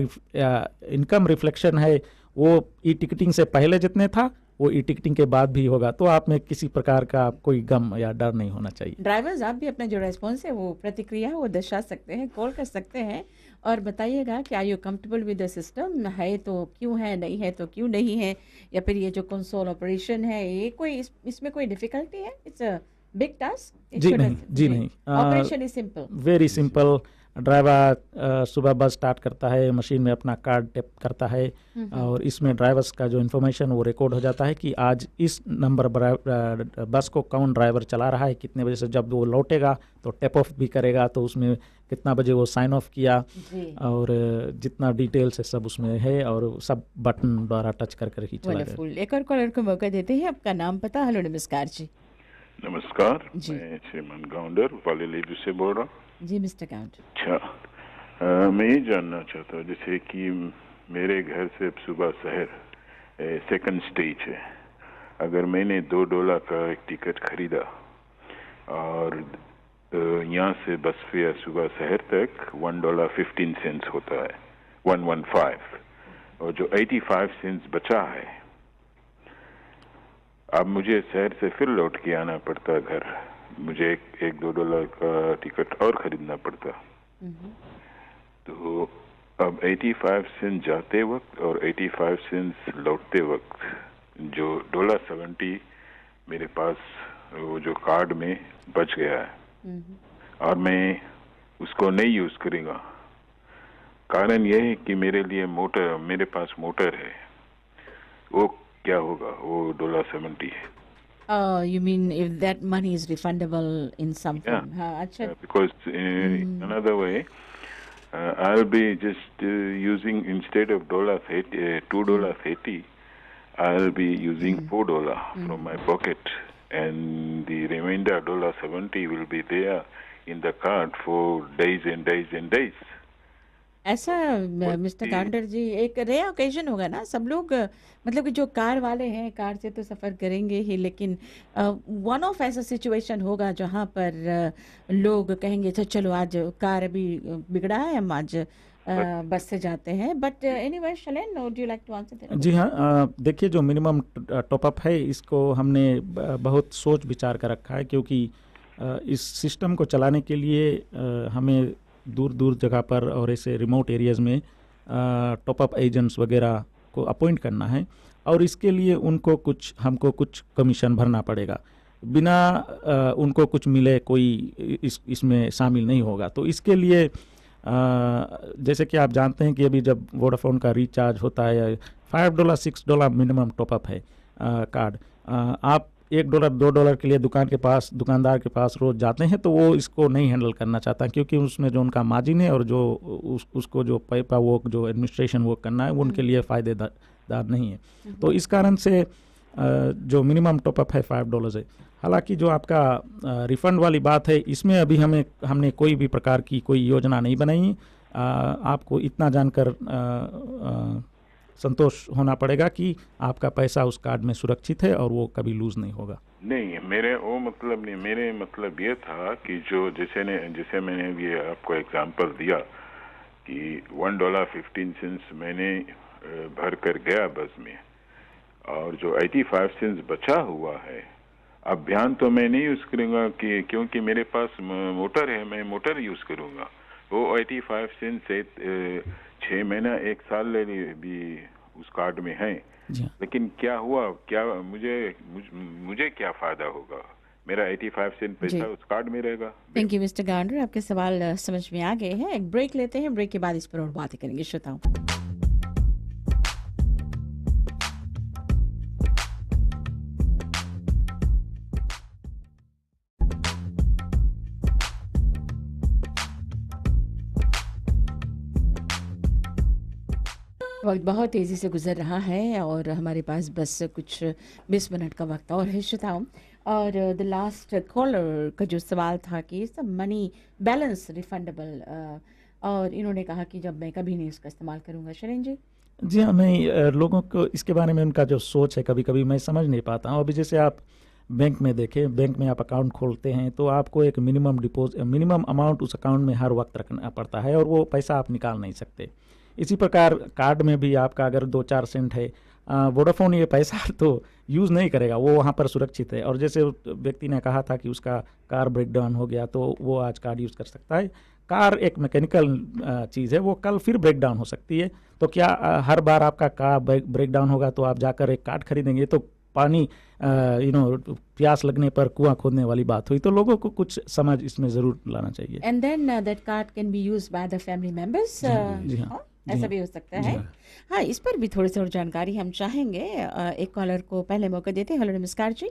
इनकम रिफ्लेक्शन है वो ई टिकटिंग से पहले जितने था वो ई टिकटिंग के बाद भी होगा, तो आप में किसी प्रकार का कोई गम या डर नहीं होना चाहिए। ड्राइवर्स, आप भी अपना जो रेस्पॉन्स है वो प्रतिक्रिया वो दर्शा सकते हैं, कॉल कर सकते हैं और बताइएगा कि are you comfortable with the system, है तो क्यों है, नहीं है तो क्यों नहीं है, या फिर ये जो कंसोल ऑपरेशन है ये कोई इसमें कोई डिफिकल्टी है? It's a big task? जी नहीं, operation is simple, very simple. Driver सुबह बस स्टार्ट करता है, मशीन में अपना कार्ड टैप करता है और इसमें ड्राइवर्स का जो इन्फॉर्मेशन वो रिकॉर्ड हो जाता है कि आज इस नंबर बस को कौन ड्राइवर चला रहा है, कितने बजे से। जब वो लौटेगा तो टैप ऑफ भी करेगा, तो उसमें कितना बजे वो साइन ऑफ किया और जितना डिटेल्स है सब उसमें है और सब बटन द्वारा टच कर ही चला गया। एक और कॉलर को मौका देते हैं, आपका नाम पता। हेलो, नमस्कार जी। नमस्कार, मैं श्रीमान गाउंडर वालीलेडू से बोल रहा हूँ। जी मिस्टर काउंट। अच्छा, मैं ये जानना चाहता हूँ, जैसे कि मेरे घर से सुबह शहर सेकंड स्टेज है, अगर मैंने $2 का एक टिकट खरीदा और यहाँ से बस फेयर सुबह शहर तक $1.15 होता है, 115, और जो 85 सेंट्स बचा है अब मुझे शहर से फिर लौट के आना पड़ता घर, मुझे एक $2 का टिकट और खरीदना पड़ता। तो अब 85 सेंट जाते वक्त और 85 सेंट लौटते वक्त जो $1.70 मेरे पास वो जो कार्ड में बच गया है और मैं उसको नहीं यूज करूँगा। कारण यह है कि मेरे पास मोटर है, वो क्या होगा, वो $1.70 है। You mean if that money is refundable in some form? Yeah, because another way, I'll be just using, instead of $2.80, I'll be using $4 from my pocket, and the remainder $1.70 will be there in the card for days and days and days. ऐसा मिस्टर काउंटर जी, एक रेयर ओकेजन होगा ना, सब लोग मतलब कि जो कार वाले हैं कार से तो सफ़र करेंगे ही, लेकिन वन ऑफ ऐसा सिचुएशन होगा जहाँ पर लोग कहेंगे चलो आज कार अभी बिगड़ा है, हम आज बस से जाते हैं। But anyway, Shailen, would you like to answer that? जी हाँ, देखिए, जो मिनिमम टॉपअप है इसको हमने बहुत सोच विचार कर रखा है, क्योंकि इस सिस्टम को चलाने के लिए हमें दूर दूर जगह पर और ऐसे रिमोट एरियाज़ में टॉपअप एजेंट्स वगैरह को अपॉइंट करना है और इसके लिए हमको कुछ कमीशन भरना पड़ेगा। बिना उनको कुछ मिले कोई इसमें शामिल नहीं होगा। तो इसके लिए जैसे कि आप जानते हैं कि अभी जब वोडाफोन का रिचार्ज होता है $5 $6 मिनिमम टॉपअप है कार्ड। आप $1 $2 के लिए दुकानदार के पास रोज जाते हैं, तो वो इसको नहीं हैंडल करना चाहता, क्योंकि उसमें जो उनका मार्जिन है और जो उसको जो पेपर वर्क, जो एडमिनिस्ट्रेशन वर्क करना है, वो उनके लिए फ़ायदेदार नहीं है। तो इस कारण से जो मिनिमम टॉपअप है $5 है। हालांकि जो आपका रिफ़ंड वाली बात है, इसमें अभी हमने कोई भी प्रकार की कोई योजना नहीं बनाई। आपको इतना जानकर संतोष होना पड़ेगा कि आपका पैसा उस कार्ड में सुरक्षित है और वो कभी लूज नहीं होगा। नहीं, मेरे मतलब ये था कि जो जैसे मैंने ये आपको एग्जांपल दिया कि $1.15 मैंने भर कर गया बस में, और जो 85 सेंट्स बचा हुआ है, अब ध्यान तो मैं नहीं यूज करूँगा कि क्योंकि मेरे पास मोटर है, मैं मोटर यूज करूँगा। वो 85 सेंट से 6 महीना 1 साल ले लिए भी उस कार्ड में है, जी हाँ। लेकिन क्या हुआ, क्या मुझे क्या फायदा होगा? मेरा 85 सेंट जी। पैसा उस कार्ड में रहेगा। थैंक यू मिस्टर गांडर, आपके सवाल समझ में आ गए हैं। एक ब्रेक लेते हैं, ब्रेक के बाद इस पर और बातें करेंगे श्रोताओं। वक्त बहुत तेज़ी से गुजर रहा है और हमारे पास बस कुछ 20 मिनट का वक्त और है श्रोताओं। और द लास्ट कॉलर का जो सवाल था कि सब मनी बैलेंस रिफंडेबल, और इन्होंने कहा कि जब मैं कभी नहीं उसका इस्तेमाल करूंगा। शरण जी। जी हाँ, मैं लोगों को इसके बारे में उनका जो सोच है कभी कभी मैं समझ नहीं पाता हूँ। अभी जैसे आप बैंक में देखें, बैंक में आप अकाउंट खोलते हैं तो आपको एक मिनिमम अमाउंट उस अकाउंट में हर वक्त रखना पड़ता है और वो पैसा आप निकाल नहीं सकते। इसी प्रकार कार्ड में भी आपका अगर 2-4 सेंट है, वोडाफोन ये पैसा तो यूज़ नहीं करेगा, वो वहाँ पर सुरक्षित है। और जैसे उस व्यक्ति ने कहा था कि उसका कार ब्रेक डाउन हो गया तो वो आज कार्ड यूज़ कर सकता है। कार एक मैकेनिकल चीज़ है, वो कल फिर ब्रेक डाउन हो सकती है। तो क्या हर बार आपका कार ब्रेक डाउन होगा तो आप जाकर एक कार्ड खरीदेंगे? तो पानी प्यास लगने पर कुआं खोदने वाली बात हुई। तो लोगों को कुछ समझ इसमें ज़रूर लाना चाहिए। And then that card can be used by the family members. जी हाँ, ऐसा भी हो सकता है। हाँ, इस पर भी थोड़ी सी और जानकारी हम चाहेंगे। एक कॉलर को पहले मौका देते हैं। हेलो, नमस्कार जी।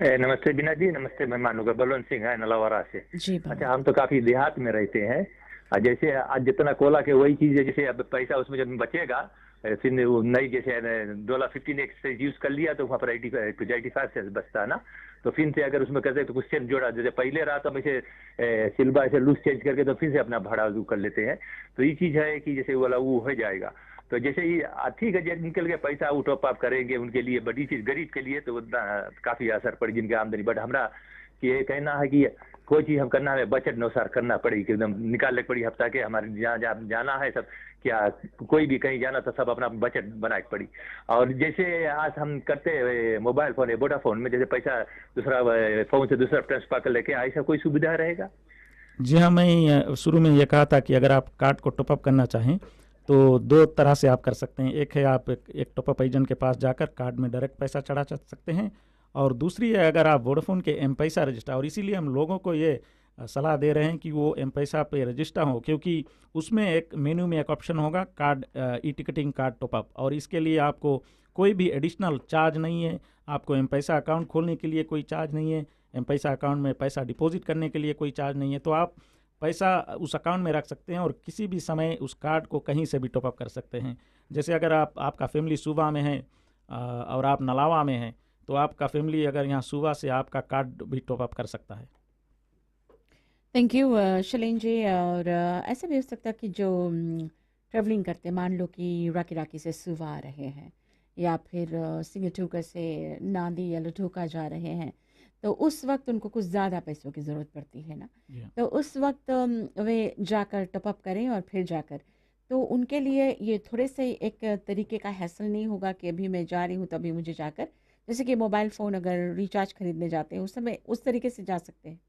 नमस्ते बीना जी। नमस्ते, मैं मानूंगा बलवंत सिंह है नलावरा से। जी अच्छा, हम तो काफी देहात में रहते हैं। जैसे आज जितना कोला के वही चीज है, जैसे अब पैसा उसमें जब बचेगा फिर वो नई जैसे $15 से यूज कर लिया तो वहाँ पर 85 से बचता है ना। तो फिर से अगर उसमें करते तो कुछ चेंज जोड़ा, जैसे पहले रहा तो हम ऐसे सिल्वा ऐसे लूज चेंज करके तो फिर से अपना भाड़ा कर लेते हैं। तो ये चीज है कि जैसे वाला वो हो जाएगा। तो जैसे ही ठीक है, जब निकल गया पैसा वो टॉप अप करेंगे उनके लिए बड़ी चीज, गरीब के लिए तो काफी असर पड़ी जिनकी आमदनी। बट हमारा ये कहना है कि कोई चीज हम करना है बजट अनुसार करना पड़ेगी, एकदम निकालने पड़ी हफ्ता के हमारे जहाँ जाना है सब, क्या कोई भी कहीं जाना तो सब अपना बजट बनाए पड़ी। और जैसे आज हम करते मोबाइल फोन वोडाफोन में जैसे पैसा दूसरा फोन से दूसरा ट्रांसफर कर लेके, ऐसा कोई सुविधा रहेगा? जी हाँ, मैं शुरू में ये कहा था कि अगर आप कार्ड को टॉपअप करना चाहें तो 2 तरह से आप कर सकते हैं। एक है आप एक टॉपअप एजेंट के पास जाकर कार्ड में डायरेक्ट पैसा चढ़ा सकते हैं, और दूसरी है अगर आप वोडाफोन के एम पैसा रजिस्टर, और इसीलिए हम लोगों को ये सलाह दे रहे हैं कि वो एम पैसा पे रजिस्टर हो, क्योंकि उसमें एक मेन्यू में एक ऑप्शन होगा कार्ड ई टिकटिंग कार्ड टॉपअप, और इसके लिए आपको कोई भी एडिशनल चार्ज नहीं है। आपको एम पैसा अकाउंट खोलने के लिए कोई चार्ज नहीं है, एम पैसा अकाउंट में पैसा डिपॉजिट करने के लिए कोई चार्ज नहीं है। तो आप पैसा उस अकाउंट में रख सकते हैं और किसी भी समय उस कार्ड को कहीं से भी टॉपअप कर सकते हैं। जैसे अगर आपका फैमिली सूबा में है और आप नलावा में हैं, तो आपका फैमिली अगर यहाँ सूबा से आपका कार्ड भी टॉपअप कर सकता है। थैंक यू शैलेन जी। और ऐसा भी हो सकता है कि जो ट्रैवलिंग करते, मान लो कि राकी से सूबा आ रहे हैं या फिर सिंगटूका से नांदी या लठूका जा रहे हैं, तो उस वक्त उनको कुछ ज़्यादा पैसों की ज़रूरत पड़ती है ना। तो उस वक्त वे जाकर टॉपअप करें और फिर जाकर, तो उनके लिए ये थोड़े से एक तरीके का हैसल नहीं होगा कि अभी मैं जा रही हूँ तो अभी मुझे जाकर, जैसे कि मोबाइल फ़ोन अगर रिचार्ज खरीदने जाते हैं उस समय उस तरीके से जा सकते हैं।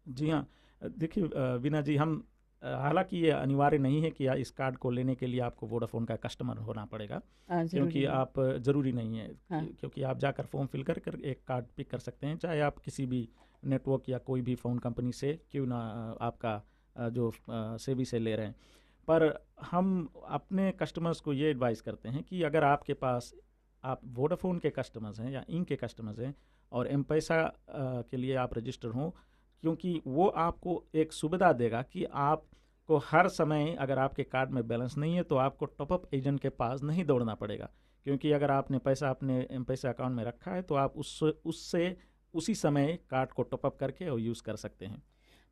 जी हाँ, देखिए वीना जी, हम हालांकि ये अनिवार्य नहीं है कि इस कार्ड को लेने के लिए आपको वोडाफोन का कस्टमर होना पड़ेगा, क्योंकि आप ज़रूरी नहीं है। क्योंकि आप जाकर फॉर्म फिल कर एक कार्ड पिक कर सकते हैं, चाहे आप किसी भी नेटवर्क या कोई भी फ़ोन कंपनी से क्यों ना आपका जो सेवी से ले रहे हैं। पर हम अपने कस्टमर्स को ये एडवाइस करते हैं कि अगर आपके पास आप वोडाफोन के कस्टमर्स हैं या इंक के कस्टमर्स हैं और एम पैसा के लिए आप रजिस्टर हों, क्योंकि वो आपको एक सुविधा देगा कि आपको हर समय अगर आपके कार्ड में बैलेंस नहीं है तो आपको टॉपअप एजेंट के पास नहीं दौड़ना पड़ेगा, क्योंकि अगर आपने पैसा अपने एम पैसा अकाउंट में रखा है तो आप उससे उसी समय कार्ड को टॉपअप करके और यूज़ कर सकते हैं।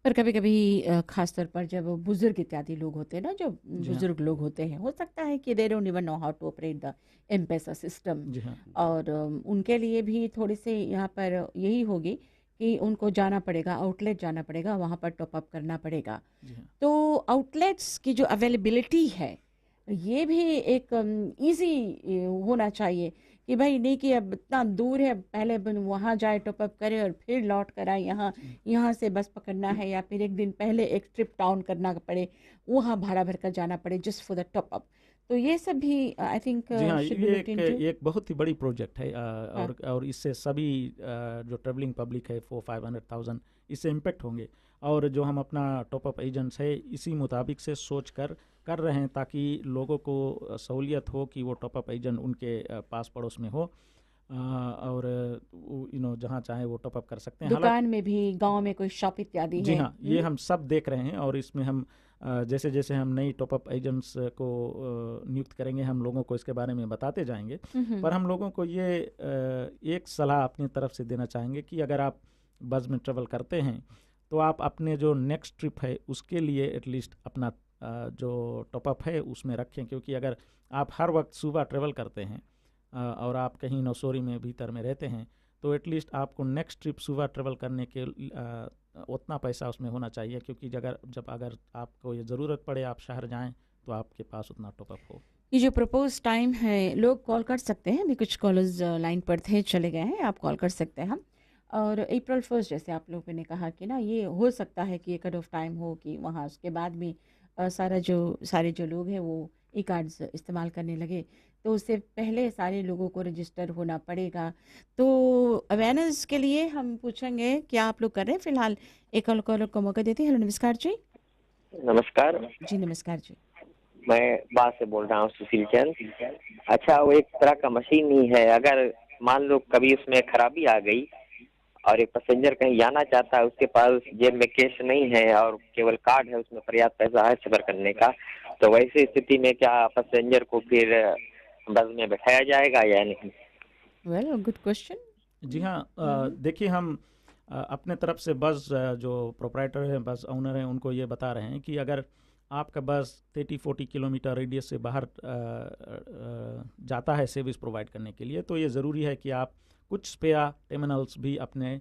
पर कभी कभी खासतौर पर जब बुजुर्ग इत्यादि लोग होते हैं ना, जो बुजुर्ग लोग होते हैं, हो सकता है कि they don't even know how to operate the M paisa system, और उनके लिए भी थोड़ी सी यहाँ पर यही होगी कि उनको जाना पड़ेगा, आउटलेट जाना पड़ेगा, वहाँ पर टॉपअप करना पड़ेगा। तो आउटलेट्स की जो अवेलेबिलिटी है ये भी एक इजी होना चाहिए कि भाई नहीं कि अब इतना दूर है, पहले वहाँ जाए टॉप अप करे और फिर लौट कर आए यहाँ से बस पकड़ना है, या फिर एक दिन पहले एक ट्रिप डाउन करना पड़े, वहाँ भाड़ा भर कर जाना पड़े just for the top up. तो ये सब भी आई थिंक जी हाँ, ये एक बहुत ही बड़ी प्रोजेक्ट है और इससे सभी जो ट्रेवलिंग पब्लिक है 400-500,000 इससे इम्पेक्ट होंगे। और जो हम अपना टॉप अप एजेंट्स है इसी मुताबिक से सोच कर रहे हैं ताकि लोगों को सहूलियत हो कि वो टॉप अप एजेंट उनके पास पड़ोस में हो और जहाँ चाहे वो टॉप अप कर सकते हैं। दुकान में भी, गांव में कोई शॉप इत्यादि है। जी हाँ, ये हम सब देख रहे हैं और इसमें हम जैसे जैसे हम नई टॉप अप एजेंट्स को नियुक्त करेंगे हम लोगों को इसके बारे में बताते जाएंगे। पर हम लोगों को ये एक सलाह अपनी तरफ से देना चाहेंगे कि अगर आप बस में ट्रेवल करते हैं तो आप अपने जो नेक्स्ट ट्रिप है उसके लिए एटलीस्ट अपना जो टॉप अप है उसमें रखें, क्योंकि अगर आप हर वक्त सुबह ट्रेवल करते हैं और आप कहीं नौसोरी में भीतर में रहते हैं तो एटलीस्ट आपको नेक्स्ट ट्रिप सुबह ट्रेवल करने के उतना पैसा उसमें होना चाहिए, क्योंकि अगर आपको ये ज़रूरत पड़े आप शहर जाएं तो आपके पास उतना टॉप अप हो। ये जो प्रपोज टाइम है लोग कॉल कर सकते हैं, अभी कुछ कॉलर्स लाइन पर थे चले गए हैं, आप कॉल कर सकते हैं। और अप्रैल 1 जैसे आप लोगों ने कहा कि ना ये हो सकता है कि एक कट ऑफ टाइम हो कि वहाँ उसके बाद भी सारे जो लोग हैं वो ई कार्ड्स इस्तेमाल करने लगे, तो उससे पहले सारे लोगों को रजिस्टर होना पड़ेगा। तो अवेयरनेस के लिए हम पूछेंगे क्या आप लोग कर रहे हैं। फिलहाल एक कॉलर को मौका देते हैं। हेलो, नमस्कार जी। नमस्कार जी नमस्कार जी। मैं बात से बोल रहा हूँ, सुशील चंद। अच्छा, वो एक तरह का मशीन ही है, अगर मान लो कभी उसमें खराबी आ गई और एक पैसेंजर कहीं जाना चाहता है, उसके पास जेब में कैश नहीं है और केवल कार्ड है, उसमें पर्याप्त पैसा है सफर करने का, तो वैसी स्थिति में क्या पैसेंजर को फिर बस में बैठाया जाएगा या नहीं? Well, good question. जी हाँ, देखिए हम अपने तरफ से बस जो प्रोप्राइटर हैं, बस ओनर हैं, उनको ये बता रहे हैं कि अगर आपका बस 30-40 किलोमीटर रेडियस से बाहर जाता है सर्विस प्रोवाइड करने के लिए, तो ये ज़रूरी है कि आप कुछ स्पेयर टर्मिनल्स भी अपने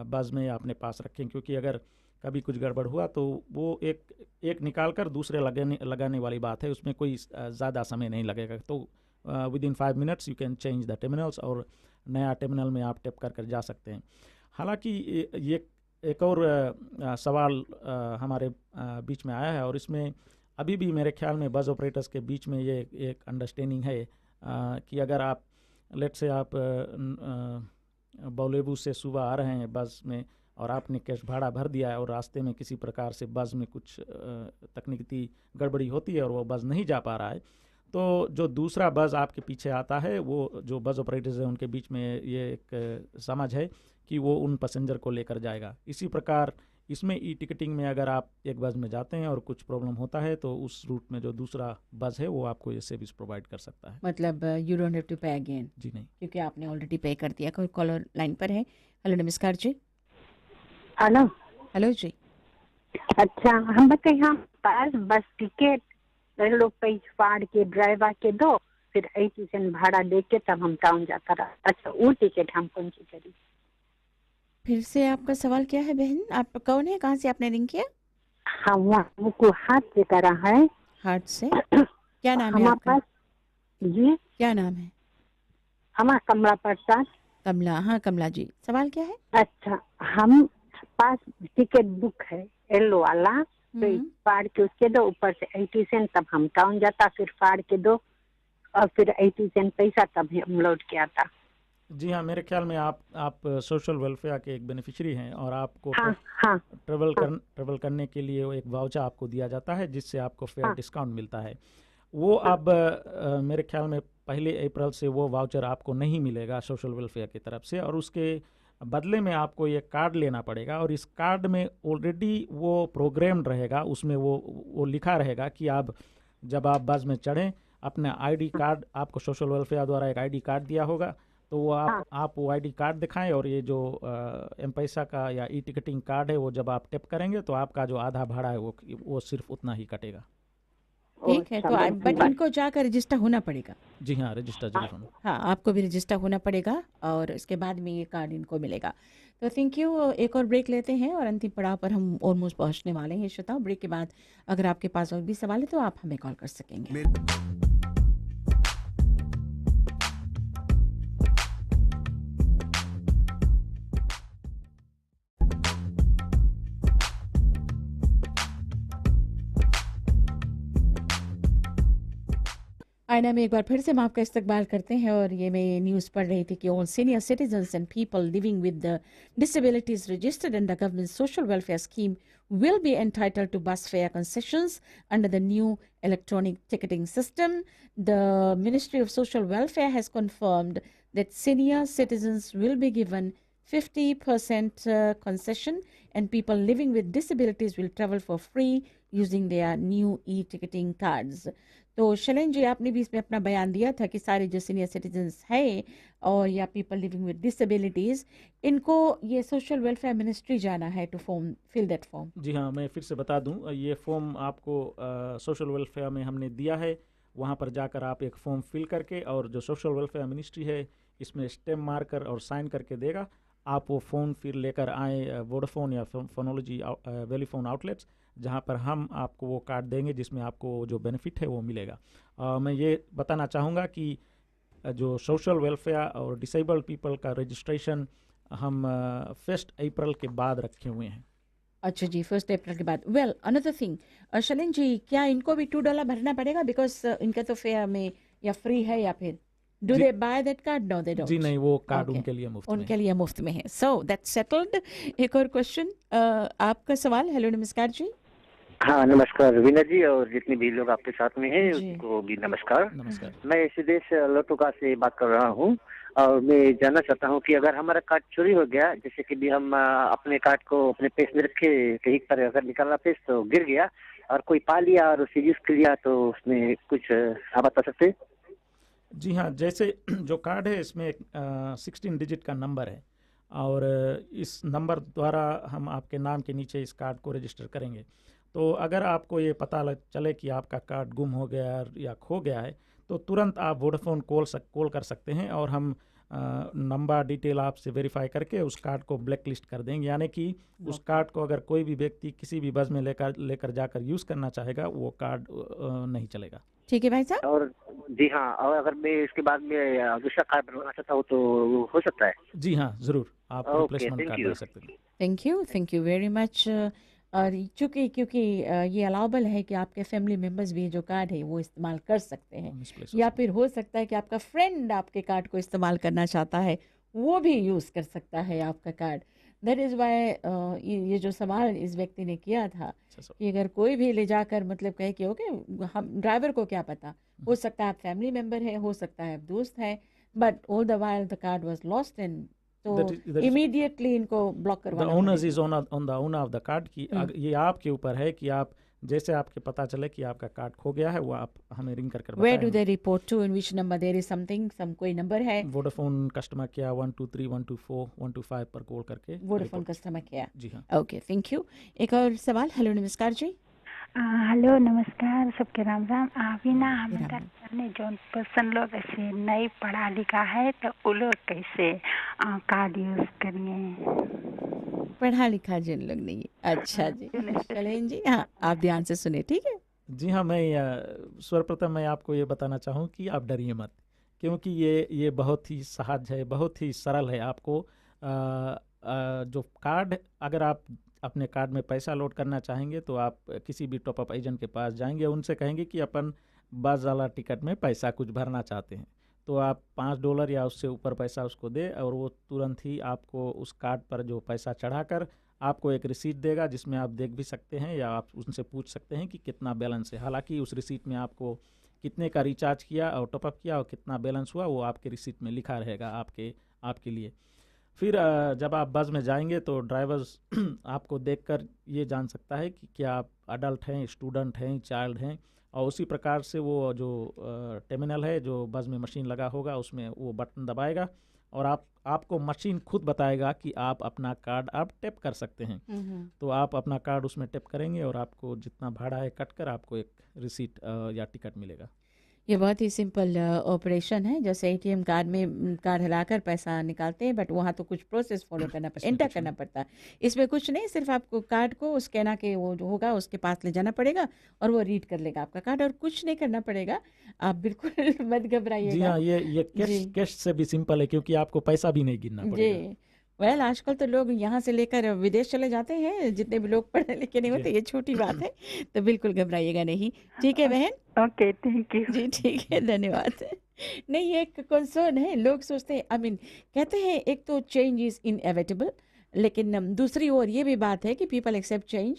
बस में या अपने पास रखें, क्योंकि अगर कभी कुछ गड़बड़ हुआ तो वो एक निकाल कर दूसरे लगाने वाली बात है, उसमें कोई ज़्यादा समय नहीं लगेगा। तो within 5 minutes you can change the terminals और नया टर्मिनल में आप टिप कर जा सकते हैं। हालांकि ये एक और सवाल हमारे बीच में आया है और इसमें अभी भी मेरे ख्याल में बस ऑपरेटर्स के बीच में ये एक अंडरस्टैंडिंग है कि अगर आप लेट से आप बौलेबू से सुबह आ रहे हैं बस में और आपने कैश भाड़ा भर दिया है और रास्ते में किसी प्रकार से बस में कुछ तकनीकी गड़बड़ी होती है और वो बस नहीं जा पा रहा है, तो जो दूसरा बस आपके पीछे आता है वो जो बस ऑपरेटर्स हैं उनके बीच में ये एक समझ है कि वो उन पैसेंजर को लेकर जाएगा। इसी प्रकार इसमें ई टिकटिंग में अगर आप एक बस में जाते हैं और कुछ प्रॉब्लम होता है तो उस रूट में जो दूसरा बस है वो आपको ये सर्विस प्रोवाइड कर सकता है। मतलब यू डोंट हैव टू पे अगेन। जी नहीं, क्योंकि आपने ऑलरेडी पे कर दिया। कोई कॉलर लाइन पर है। हेलो, नमस्कार जी। हेलो। हेलो जी। अच्छा, हम बताइए, हम पास बस टिकट लोग पैसे फाड़ के ड्राइवर के दो, फिर 80 सेंट भाड़ा दे के तब हम टाउन जाता रहा। अच्छा, वो टिकट हम कौन सी करी? फिर से आपका सवाल क्या है बहन? आप कौन है, कहाँ से आपने रिंग किया? हम हमको हाथ से करा है। हाथ से? क्या नाम है आपका? जी, क्या नाम है? हमारा कमला प्रसाद। कमला, हाँ कमला जी, सवाल क्या है? अच्छा, हम पास टिकट बुक है येलो वाला, तो फाड़ के उसके दो, ऊपर से 80 सेंट, तब हम टाउन जाता, फिर फाड़ के दो और फिर 80 सेंट पैसा तब हम लौट के आता। जी हाँ, मेरे ख्याल में आप सोशल वेलफेयर के एक बेनिफिशियरी हैं और आपको ट्रेवल करने के लिए एक वाउचर आपको दिया जाता है जिससे आपको फेयर डिस्काउंट मिलता है। वो अब मेरे ख्याल में 1 अप्रैल से वो वाउचर आपको नहीं मिलेगा सोशल वेलफेयर की तरफ से, और उसके बदले में आपको ये कार्ड लेना पड़ेगा और इस कार्ड में ऑलरेडी वो प्रोग्राम्ड रहेगा, उसमें वो लिखा रहेगा कि आप जब आप बस में चढ़ें अपना आईडी कार्ड, आपको सोशल वेलफेयर द्वारा एक आईडी कार्ड दिया होगा, तो वो आप वो आईडी कार्ड दिखाएं और ये जो एम-पैसा का या ई टिकटिंग कार्ड है वो जब आप टिप करेंगे तो आपका जो आधा भाड़ा है वो सिर्फ उतना ही कटेगा। ठीक है, तो बट इनको जाकर रजिस्टर होना पड़ेगा। जी हाँ, रजिस्टर जरूर होना। हाँ, आपको भी रजिस्टर होना पड़ेगा और इसके बाद में ये कार्ड इनको मिलेगा। तो थैंक यू। एक और ब्रेक लेते हैं और अंतिम पड़ाव पर हम ऑलमोस्ट पहुंचने वाले हैं श्रोताओं। ब्रेक के बाद अगर आपके पास और भी सवाल है तो आप हमें कॉल कर सकेंगे। आईना में एक बार फिर से हम आपका इस्तकबाल करते हैं और ये मैं न्यूज़ पढ़ रही थी कि all senior citizens and people living with disabilities registered in the government social welfare scheme will be entitled to bus fare concessions under the new electronic ticketing system. The Ministry of Social Welfare has confirmed that senior citizens will be given 50% concession and people living with disabilities will travel for free using their new e-ticketing cards. तो शैलेन जी, आपने भी इसमें अपना बयान दिया था कि सारे जो सीनियर सिटीजन्स हैं और या पीपल लिविंग विद डिसेबिलिटीज़, इनको ये सोशल वेलफेयर मिनिस्ट्री जाना है to form fill that form. जी हाँ, मैं फिर से बता दूं, ये फॉर्म आपको सोशल वेलफेयर में हमने दिया है। वहाँ पर जाकर आप एक फॉर्म फिल करके, और जो सोशल वेलफेयर मिनिस्ट्री है इसमें स्टैम्प मारकर और साइन करके देगा। आप वो फ़ोन फिर लेकर आएँ वोडाफोन या फोनोलॉजी वेलीफोन आउटलेट्स, जहाँ पर हम आपको वो कार्ड देंगे जिसमें आपको जो बेनिफिट है वो मिलेगा। मैं ये बताना चाहूँगा कि जो सोशल वेलफेयर और डिसेबल्ड पीपल का रजिस्ट्रेशन हम 1 अप्रैल के बाद रखे हुए हैं। अच्छा जी, 1 अप्रैल के बाद। वेल, अनदर थिंग, शैलेन जी, क्या इनको भी $2 भरना पड़ेगा? बिकॉज इनका तो फेयर में या फ्री है, या फिर do they buy that card? No, they don't. जी नहीं, वो कार्ड उनके लिए मुफ्त में है। उनके लिए मुफ्त में है। So that's settled. एक और क्वेश्चन, आपका सवाल। हेलो, नमस्कार जी। हाँ, नमस्कार रवीना जी, और जितने भी लोग आपके साथ में हैं उनको भी नमस्कार। मैं सिद्धेश लोटोका से बात कर रहा हूँ और मैं जानना चाहता हूँ कि अगर हमारा कार्ड चोरी हो गया, जैसे कि भी हम अपने कार्ड को अपने पेज में रखे, कहीं पर अगर निकालना पेज तो गिर गया और कोई पा लिया और उसे यूज कर लिया, तो उसमें कुछ आप बता सकते हैं? जी हाँ, जैसे जो कार्ड है इसमें 16 डिजिट का नंबर है और इस नंबर द्वारा हम आपके नाम के नीचे इस कार्ड को रजिस्टर करेंगे। तो अगर आपको ये पता चले कि आपका कार्ड गुम हो गया या खो गया है, तो तुरंत आप वोडाफोन कॉल कर सकते हैं और हम नंबर डिटेल आपसे वेरीफाई करके उस कार्ड को ब्लैक लिस्ट कर देंगे। यानी कि उस कार्ड को अगर कोई भी व्यक्ति किसी भी बस में लेकर जाकर यूज़ करना चाहेगा, वो कार्ड नहीं चलेगा। ठीक है भाई साहब। और जी हाँ, और अगर मैं इसके बाद में दूसरा कार्ड बनवाना चाहता हूँ तो हो सकता है? जी हाँ, ज़रूर, आप रिप्लेसमेंट कार्ड ले सकते हैं। Thank you very much. और क्योंकि ये अलाउबल है कि आपके फैमिली मेम्बर्स भी जो कार्ड है वो इस्तेमाल कर सकते हैं, या फिर हो सकता है कि आपका फ्रेंड आपके कार्ड को इस्तेमाल करना चाहता है, वो भी यूज़ कर सकता है आपका कार्ड। दैट इज़ वाई ये जो सवाल इस व्यक्ति ने किया था कि अगर कोई भी ले जाकर मतलब कहे कि ओके, हम ड्राइवर को क्या पता, हो सकता है आप फैमिली मेम्बर है, हो सकता है आप दोस्त हैं, but all the while the card was lost and तो इमीडिएटली इनको ब्लॉक करवाना। The owners is on the owner of the card की ये आपके ऊपर है कि आप जैसे आपके पता चले कि आपका कार्ड खो गया है, वो आप हमें रिंग कर बताएं। Where do they report to? In which number? There is some कोई नंबर है? वोडाफोन कस्टमर केयर 123 124 125 पर कॉल करके। Vodafone customer care. जी हाँ। Okay, thank you. एक और सवाल। हेलो, नमस्कार जी। हेलो, नमस्कार, सबके राम राम। अभी ना हमारा जो पर्सन लोग ऐसे नहीं पढ़ा लिखा है तो वो लोग कैसे कार्ड यूज करिए? पढ़ा लिखा जिन लोग नहीं। अच्छा जी, चलें जी, हाँ आप ध्यान से सुने, ठीक है? जी हाँ, मैं सर्वप्रथम मैं आपको ये बताना चाहूँ कि आप डरिए मत, क्योंकि ये बहुत ही सहज है, बहुत ही सरल है। आपको जो कार्ड, अगर आप अपने कार्ड में पैसा लोड करना चाहेंगे तो आप किसी भी टॉप अप एजेंट के पास जाएंगे, उनसे कहेंगे कि अपन बस वाला टिकट में पैसा कुछ भरना चाहते हैं, तो आप $5 या उससे ऊपर पैसा उसको दे और वो तुरंत ही आपको उस कार्ड पर जो पैसा चढ़ाकर आपको एक रिसीट देगा, जिसमें आप देख भी सकते हैं या आप उनसे पूछ सकते हैं कि कितना बैलेंस है। हालांकि उस रिसीट में आपको कितने का रिचार्ज किया और टॉपअप किया और कितना बैलेंस हुआ वो आपके रिसीट में लिखा रहेगा आपके लिए। फिर जब आप बस में जाएंगे तो ड्राइवर्स आपको देखकर ये जान सकता है कि क्या आप अडल्ट हैं, स्टूडेंट हैं, चाइल्ड हैं, और उसी प्रकार से वो जो टर्मिनल है, जो बस में मशीन लगा होगा, उसमें वो बटन दबाएगा और आपको मशीन खुद बताएगा कि आप अपना कार्ड आप टैप कर सकते हैं। तो आप अपना कार्ड उसमें टैप करेंगे और आपको जितना भाड़ा है कट कर आपको एक रिसीट या टिकट मिलेगा। ये बहुत ही सिंपल ऑपरेशन है, जैसे एटीएम कार्ड में कार्ड हिलाकर पैसा निकालते हैं, बट वहाँ तो कुछ प्रोसेस फॉलो करना पड़ता है, एंटर करना पड़ता है। इसमें कुछ नहीं, सिर्फ आपको कार्ड को स्कैन के वो जो होगा उसके पास ले जाना पड़ेगा और वो रीड कर लेगा आपका कार्ड, और कुछ नहीं करना पड़ेगा। आप बिल्कुल मत घबराइएगा। जी हाँ, ये कैश से भी सिंपल है, क्योंकि आपको पैसा भी नहीं गिनना पड़ेगा। जी, वेल आजकल तो लोग यहाँ से लेकर विदेश चले जाते हैं, जितने भी लोग पढ़े लिखे नहीं होते, ये छोटी बात है, तो बिल्कुल घबराइएगा नहीं। ठीक है बहन। ओके, थैंक यू जी ठीक है, धन्यवाद। नहीं, ये एक कंसर्न है, लोग सोचते हैं, आई मीन कहते हैं एक तो चेंज इज इनएविटेबल, लेकिन दूसरी ओर ये भी बात है कि पीपल एक्सेप्ट चेंज,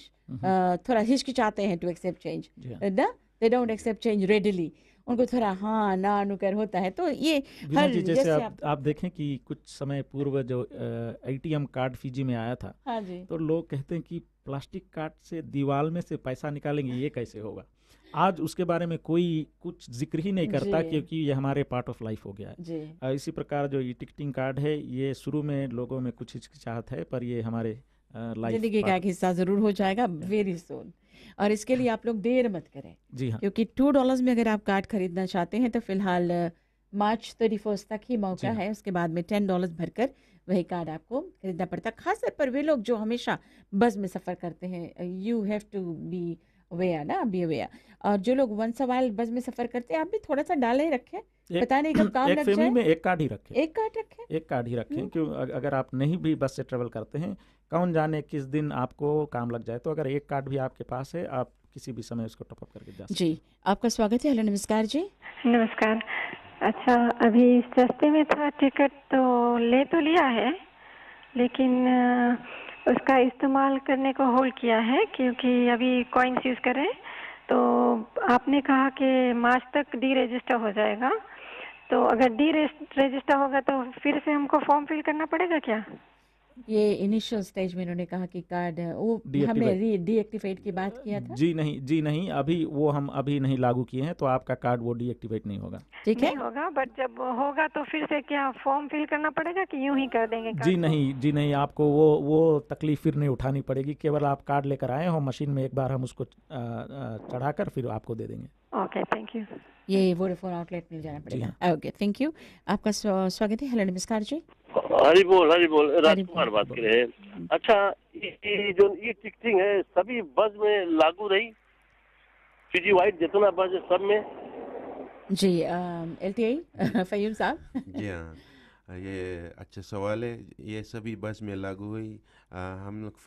थोड़ा हिचकिचाते हैं टू एक्सेप्ट चेंज ना, they don't accept change readily, उनको थोड़ा हाँ ना नुकर होता है। तो ये हर जैसे आप देखें कि कुछ समय पूर्व जो ATM कार्ड फिजी में आया था, हाँ जी, तो लोग कहते हैं कि प्लास्टिक कार्ड से दीवार में से पैसा निकालेंगे, ये कैसे होगा। आज उसके बारे में कोई कुछ जिक्र ही नहीं करता, क्योंकि ये हमारे पार्ट ऑफ लाइफ हो गया है। इसी प्रकार जो ई टिकटिंग कार्ड है, ये शुरू में लोगों में कुछ हिचकिचाहट है, पर ये हमारे जिंदगी का एक हिस्सा जरूर हो जाएगा वेरी सून। और इसके लिए आप लोग देर मत करें, जी हाँ, क्योंकि $2 में अगर आप कार्ड खरीदना चाहते हैं तो फिलहाल मार्च 31 तक ही मौका है, उसके बाद में $10 भरकर वही कार्ड आपको खरीदना पड़ता है। खासतौर पर वे लोग जो हमेशा बस में सफ़र करते हैं, you have to be aware ना, बी अवेयर। और जो लोग वंस अ व्हाइल बस में सफ़र करते हैं, आप भी थोड़ा सा डाले रखें, पता नहीं कब काम लग जाए। फैमिली में एक कार्ड ही रखें, एक कार्ड ही रखें, क्यों अगर आप नहीं भी बस से ट्रेवल करते हैं, कौन जाने किस दिन आपको काम लग जाए, तो अगर एक कार्ड भी आपके पास है, आप किसी भी समय उसको टॉपअप करके जा सकते हैं। जी, आपका स्वागत है। हेलो, नमस्कार जी। नमस्कार। अच्छा, अभी सस्ते में था टिकट तो लिया है, लेकिन उसका इस्तेमाल करने को होल्ड किया है, क्योंकि अभी कॉइन्स यूज़ करें। तो आपने कहा कि मार्च तक डी रजिस्टर हो जाएगा, तो अगर डी रजिस्टर होगा तो फिर से हमको फॉर्म फिल करना पड़ेगा क्या? ये इनिशियल स्टेज में इन्होंने कहा कि कार्ड वो हमने डीएक्टिवेट की बात किया था। जी नहीं, अभी वो हम अभी नहीं लागू किए हैं, तो आपका कार्ड वो डीएक्टिवेट नहीं होगा। ठीक है, नहीं होगा, बट जब होगा तो फिर से क्या फॉर्म फिल करना पढ़ेगा कि यूं ही कर देंगे? जी नहीं, आपको वो तकलीफ फिर नहीं उठानी पड़ेगी। केवल आप कार्ड लेकर आए हो, मशीन में एक बार हम उसको चढ़ाकर फिर आपको दे देंगे। Okay, thank you. ये वोडाफोन आउटलेट में जाना पड़ेगा। Okay, thank you. आपका स्वागत है। हेलो, नमस्कार जी। हरी बोल राजकुमार बात कर रहे हैं। अच्छा, ये जो ई टिकटिंग है सभी बस में लागू रही, फिजी वाइड जितना बस है सब में? जी, LTI फहीम साहब। जी हाँ, ये अच्छा सवाल है। ये सभी बस में लागू हुई। हम लोग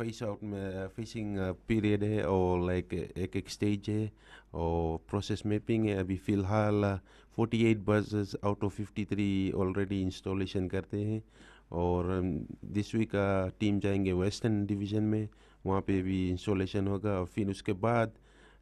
फेसिंग पीरियड है, और लाइक एक स्टेज है, और प्रोसेस मैपिंग है। अभी फ़िलहाल 48 buses out of 53 already installation करते हैं, और दिस वीक का टीम जाएंगे वेस्टर्न डिवीज़न में, वहाँ पे भी इंस्टॉलेशन होगा। और फिर उसके बाद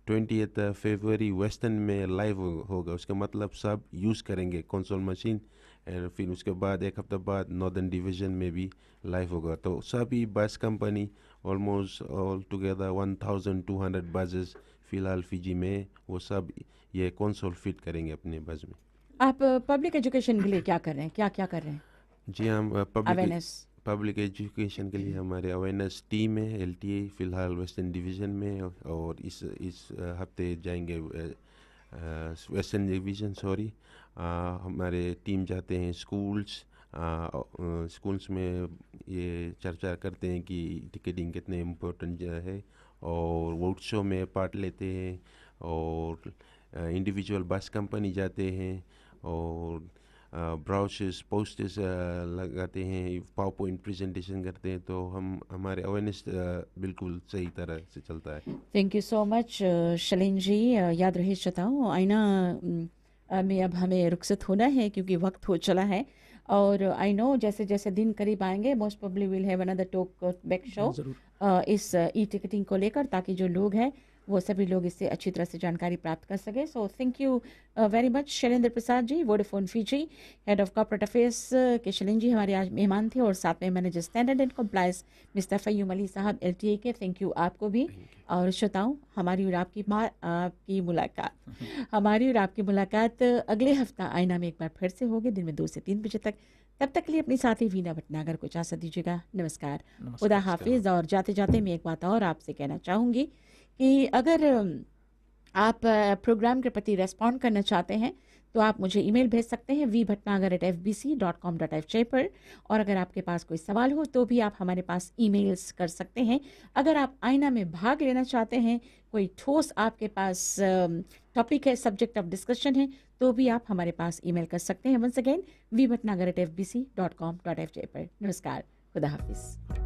20 फरवरी वेस्टर्न में लाइव होगा। उसका मतलब सब यूज़ करेंगे कंसोल मशीन, और फिर उसके बाद एक हफ्ते बाद नॉर्दर्न डिवीज़न में भी लाइव होगा। तो सभी बस company almost all together 1200 buses फ़िलहाल फिजी में, वो सब ये कंसोल फिट करेंगे अपने बस में। आप पब्लिक एजुकेशन के लिए क्या कर रहे हैं, क्या कर रहे हैं? जी, हम पब्लिक एजुकेशन के लिए हमारे अवेयरनेस टीम है LTA फ़िलहाल वेस्टर्न डिवीज़न में, और इस हफ्ते जाएंगे वेस्टर्न डिवीज़न हमारे टीम जाते हैं स्कूल्स में, ये चर्चा करते हैं कि टिकटिंग कितने इम्पोर्टेंट है, और वोट शो में पार्ट लेते हैं, और इंडिविजुअल बस कंपनी जाते हैं, और ब्राउचर्स पोस्टर्स लगाते हैं, पावर पॉइंट प्रेजेंटेशन करते हैं। तो हमारे अवेयरनेस बिल्कुल सही तरह से चलता है। Thank you so much Shaleen ji. याद रहे श्रोताओं, आईना में अब हमें रुखसत होना है, क्योंकि वक्त हो चला है, और आई नो जैसे जैसे दिन करीब आएंगे most probably will have another talk back show इस ई टिकटिंग को लेकर, ताकि जो लोग हैं वो सभी लोग इससे अच्छी तरह से जानकारी प्राप्त कर सके। So thank you very much Shailendra Prasad ji, Vodafone Fiji head of corporate affairs के शैलेंद्र जी हमारे आज मेहमान थे, और साथ में manager standard and compliance mister Faheem Ali sahab LTA के। थैंक यू आपको भी। और श्रोताओं, हमारी और आपकी मुलाकात अगले हफ्ता आईना में एक बार फिर से होगी, दिन में 2 से 3 बजे तक। तब तक के लिए अपनी साथी वीना भटनागर को इजाज़त दीजिएगा। नमस्कार, खुदा हाफिज़। और जाते जाते मैं एक बात और आपसे कहना चाहूँगी कि अगर आप प्रोग्राम के प्रति रेस्पॉन्ड करना चाहते हैं तो आप मुझे ईमेल भेज सकते हैं vbhatnagar@fbc.com.fj पर, और अगर आपके पास कोई सवाल हो तो भी आप हमारे पास ईमेल्स कर सकते हैं। अगर आप आईना में भाग लेना चाहते हैं, कोई ठोस आपके पास टॉपिक है, सब्जेक्ट ऑफ डिस्कशन है, तो भी आप हमारे पास ईमेल कर सकते हैं। वंस अगेन vbhatnagar@fbc.com.fj पर। नमस्कार, खुदा हाफिज।